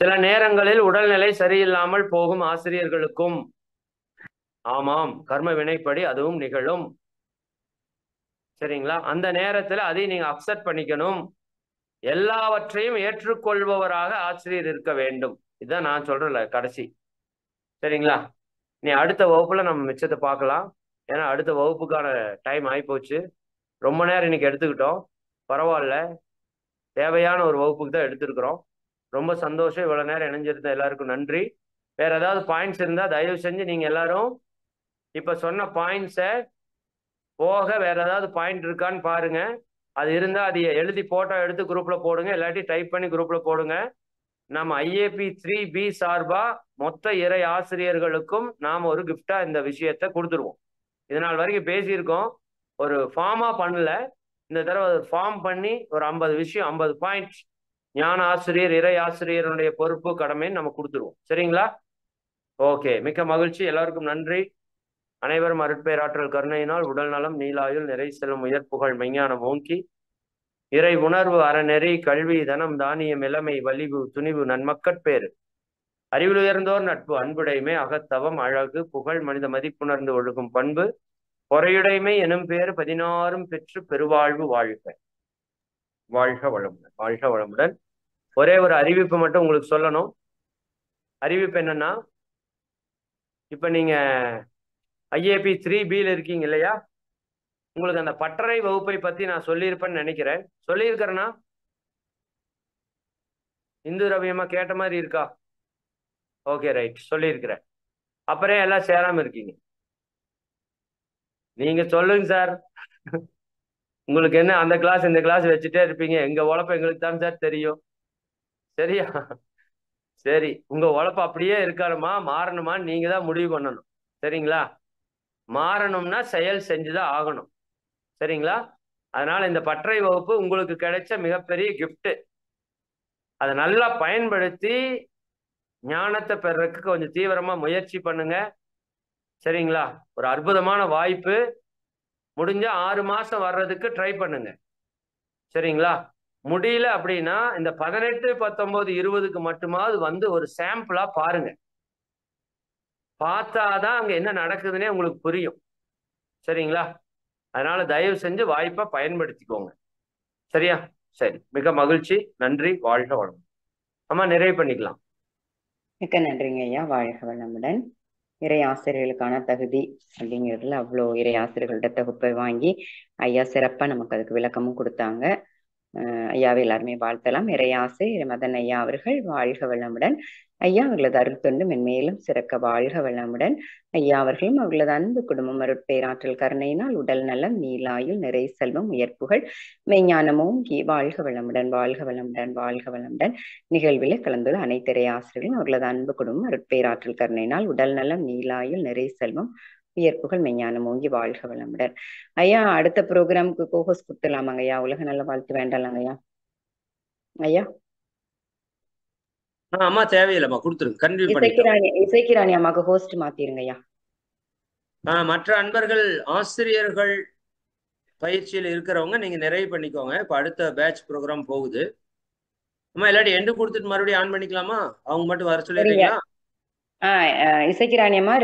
சில நேரங்களில் உடல்நிலை சரியில்லாமல் போகும் ஆசிரியர்களுக்கும், ஆமாம், கர்ம வினைப்படி அதுவும் நிகழும். சரிங்களா? அந்த நேரத்துல அதை நீங்க அக்செப்ட் பண்ணிக்கணும். எல்லாவற்றையும் ஏற்றுக்கொள்பவராக ஆசிரியர் இருக்க வேண்டும். இதுதான் நான் சொல்றேன்ல கடைசி. சரிங்களா? நீ அடுத்த வகுப்புல நம்ம மிச்சத்தை பார்க்கலாம். ஏன்னா அடுத்த வகுப்புக்கான டைம் ஆயிப்போச்சு. ரொம்ப நேரம் இன்னைக்கு எடுத்துக்கிட்டோம். பரவாயில்ல, தேவையான ஒரு வகுப்புக்கு தான் எடுத்துருக்குறோம். ரொம்ப சந்தோஷம். இவ்வளவு நேரம் இணைஞ்சிருந்த எல்லாருக்கும் நன்றி. வேற ஏதாவது பாயிண்ட்ஸ் இருந்தா தயவு செஞ்சு நீங்க எல்லாரும் இப்ப சொன்ன பாயிண்ட்ஸை போக வேற ஏதாவது பாயிண்ட் இருக்கான்னு பாருங்க. அது இருந்தா அதை எழுதி போட்டோ எடுத்து குரூப்ல போடுங்க, இல்லாட்டி டைப் பண்ணி குரூப்ல போடுங்க. நம்ம IAP 3B சார்பா மொத்த இறை ஆசிரியர்களுக்கும் நாம ஒரு கிஃப்டா இந்த விஷயத்த கொடுத்துருவோம். இதனால் வரைக்கும் பேசியிருக்கோம், ஒரு ஃபார்மா பண்ணல. இந்த தடவை ஃபார்ம் பண்ணி ஒரு 50 விஷயம், 50 பாயிண்ட் ஞான ஆசிரியர் இறை ஆசிரியருடைய பொறுப்பு கடமைன்னு நம்ம கொடுத்துருவோம். சரிங்களா? ஓகே, மிக்க மகிழ்ச்சி. எல்லாருக்கும் நன்றி. அனைவரும் அருட்பேராற்றல் கருணையினால் உடல் நலம், நீலாயுள், நிறை செல்லும், உயர்ப்புகழ், மெஞ்ஞானம் ஓங்கி இறை உணர்வு, அறநெறி, கல்வி, தனம், தானியம், இளமை, வலிவு, துணிவு, நன்மக்கட்பேறு, அறிவில் உயர்ந்தோர் நட்பு, அன்புடைமை, அகத்தவம், அழகு, புகழ், மனித மதிப்புணர்ந்து ஒழுகும் பண்பு, பொறையுடைமை எனும் பேறு 16 பெற்று பெருவாழ்வு வாழ்க. வாழ்க வளமுடன். வாழ்க வளமுடன். ஒரே ஒரு அறிவிப்பு மட்டும் உங்களுக்கு சொல்லணும். அறிவிப்பு என்னன்னா, இப்ப நீங்க IAP 3Bல இருக்கீங்க இல்லையா? உங்களுக்கு அந்த பட்டறை வகுப்பை பத்தி நான் சொல்லியிருப்பேன்னு நினைக்கிறேன். சொல்லியிருக்கிறேன்னா இந்து ரவியமா கேட்ட மாதிரி இருக்கா? ஓகே, ரைட், சொல்லியிருக்கிறேன். அப்புறம் எல்லாம் சேராம இருக்கீங்க. நீங்க சொல்லுங்க சார். உங்களுக்கு என்ன அந்த கிளாஸ் இந்த கிளாஸ் வச்சுட்டே இருப்பீங்க? எங்க உழைப்பு எங்களுக்கு தான் சார் தெரியும். சரியா? சரி, உங்க உழைப்பு அப்படியே இருக்கணுமா மாறணுமான்னு நீங்க தான் முடிவு பண்ணணும். சரிங்களா? மாறணும்னா செயல் செஞ்சுதான் ஆகணும். சரிங்களா? அதனால இந்த பட்டறை வகுப்பு உங்களுக்கு கிடைச்ச மிகப்பெரிய கிஃப்ட். அதை நல்லா பயன்படுத்தி ஞானத்தை பெறறதுக்கு கொஞ்சம் தீவிரமா முயற்சி பண்ணுங்க. சரிங்களா? ஒரு அற்புதமான வாய்ப்பு. முடிஞ்ச 6 மாசம் வர்றதுக்கு ட்ரை பண்ணுங்க. சரிங்களா? முடியல அப்படின்னா இந்த 18, 19, 20க்கு மட்டுமாவது வந்து ஒரு சாம்பிளா பாருங்க. பார்த்தாதான் அங்க என்ன நடக்குதுன்னே உங்களுக்கு புரியும். சரிங்களா? அதனால தயவு செஞ்சு வாய்ப்பை பயன்படுத்திக்கோங்க. சரியா? சரி, மிக மகிழ்ச்சி. நன்றி. வாழ்க வளம். அம்மா நிறைவு பண்ணிக்கலாம். மிக்க நன்றிங்க ஐயா. வாழ்க வளமுடன். இறை ஆசிரியர்களுக்கான தகுதி அப்படிங்கிறதுல அவ்வளோ இறை ஆசிரியர்கள்ட்ட தொகுப்பை வாங்கி ஐயா சிறப்பா நமக்கு அதுக்கு விளக்கமும் கொடுத்தாங்க. ஐயாவை எல்லாருமே வாழ்த்தலாம். இறையாசை மதன் ஐயா அவர்கள் வாழ்க வளமுடன். ஐயா அவர்களது அருள்தொண்டு மென்மேலும் சிறக்க வாழ்க வளமுடன். ஐயா அவர்களும் அவர்களது அன்பு குடும்பம் அருட்பேராற்றல் கருணையினால் உடல் நலம் நீலாயுள் நிறை செல்வம் உயர்ப்புகள் மெய்ஞானமும் வாழ்க வளமுடன் வாழ்க வளமுடன் வாழ்க வளமுடன். நிகழ்வில் கலந்துள்ள அனைத்து இறையாசிரியர்களும் அவர்களது அன்பு குடும்பம் அருட்பேராற்றல் கருணையினால் உடல் நலம் நீலாயுள் நிறை செல்வம் உயர்ப்புகள் மெய்ஞானம் ஓங்கி வாழ்க வளமுடன். ஐயா அடுத்த ப்ரோக்ராமுக்கு கோஹோஸ் கொடுத்துடலாமாங்க ஐயா? உலக நல்ல வாழ்த்து வேண்டாலாங்க ஐயா? ஐயா அம்மா தேவையில்லைம்மா, கொடுத்துருங்க. கன்டினியூ பண்ணிக்கலாம். இசைக்கு ராணி அம்மாக்கு ஹோஸ்ட் மாத்திருங்க ஐயா. மற்ற அன்பர்கள் ஆசிரியர்கள் பயிற்சியில் இருக்கிறவங்க நீங்க நிறைவு பண்ணிக்கோங்க. இப்ப அடுத்த பேட்ச் ப்ரோக்ராம் போகுது. அம்மா இல்லாட்டி எண்டு கொடுத்துட்டு மறுபடியும் ஆன் பண்ணிக்கலாமா? அவங்க மட்டும் வர சொல்லிடுறீங்களா? இசைக்கு ராணி அம்மா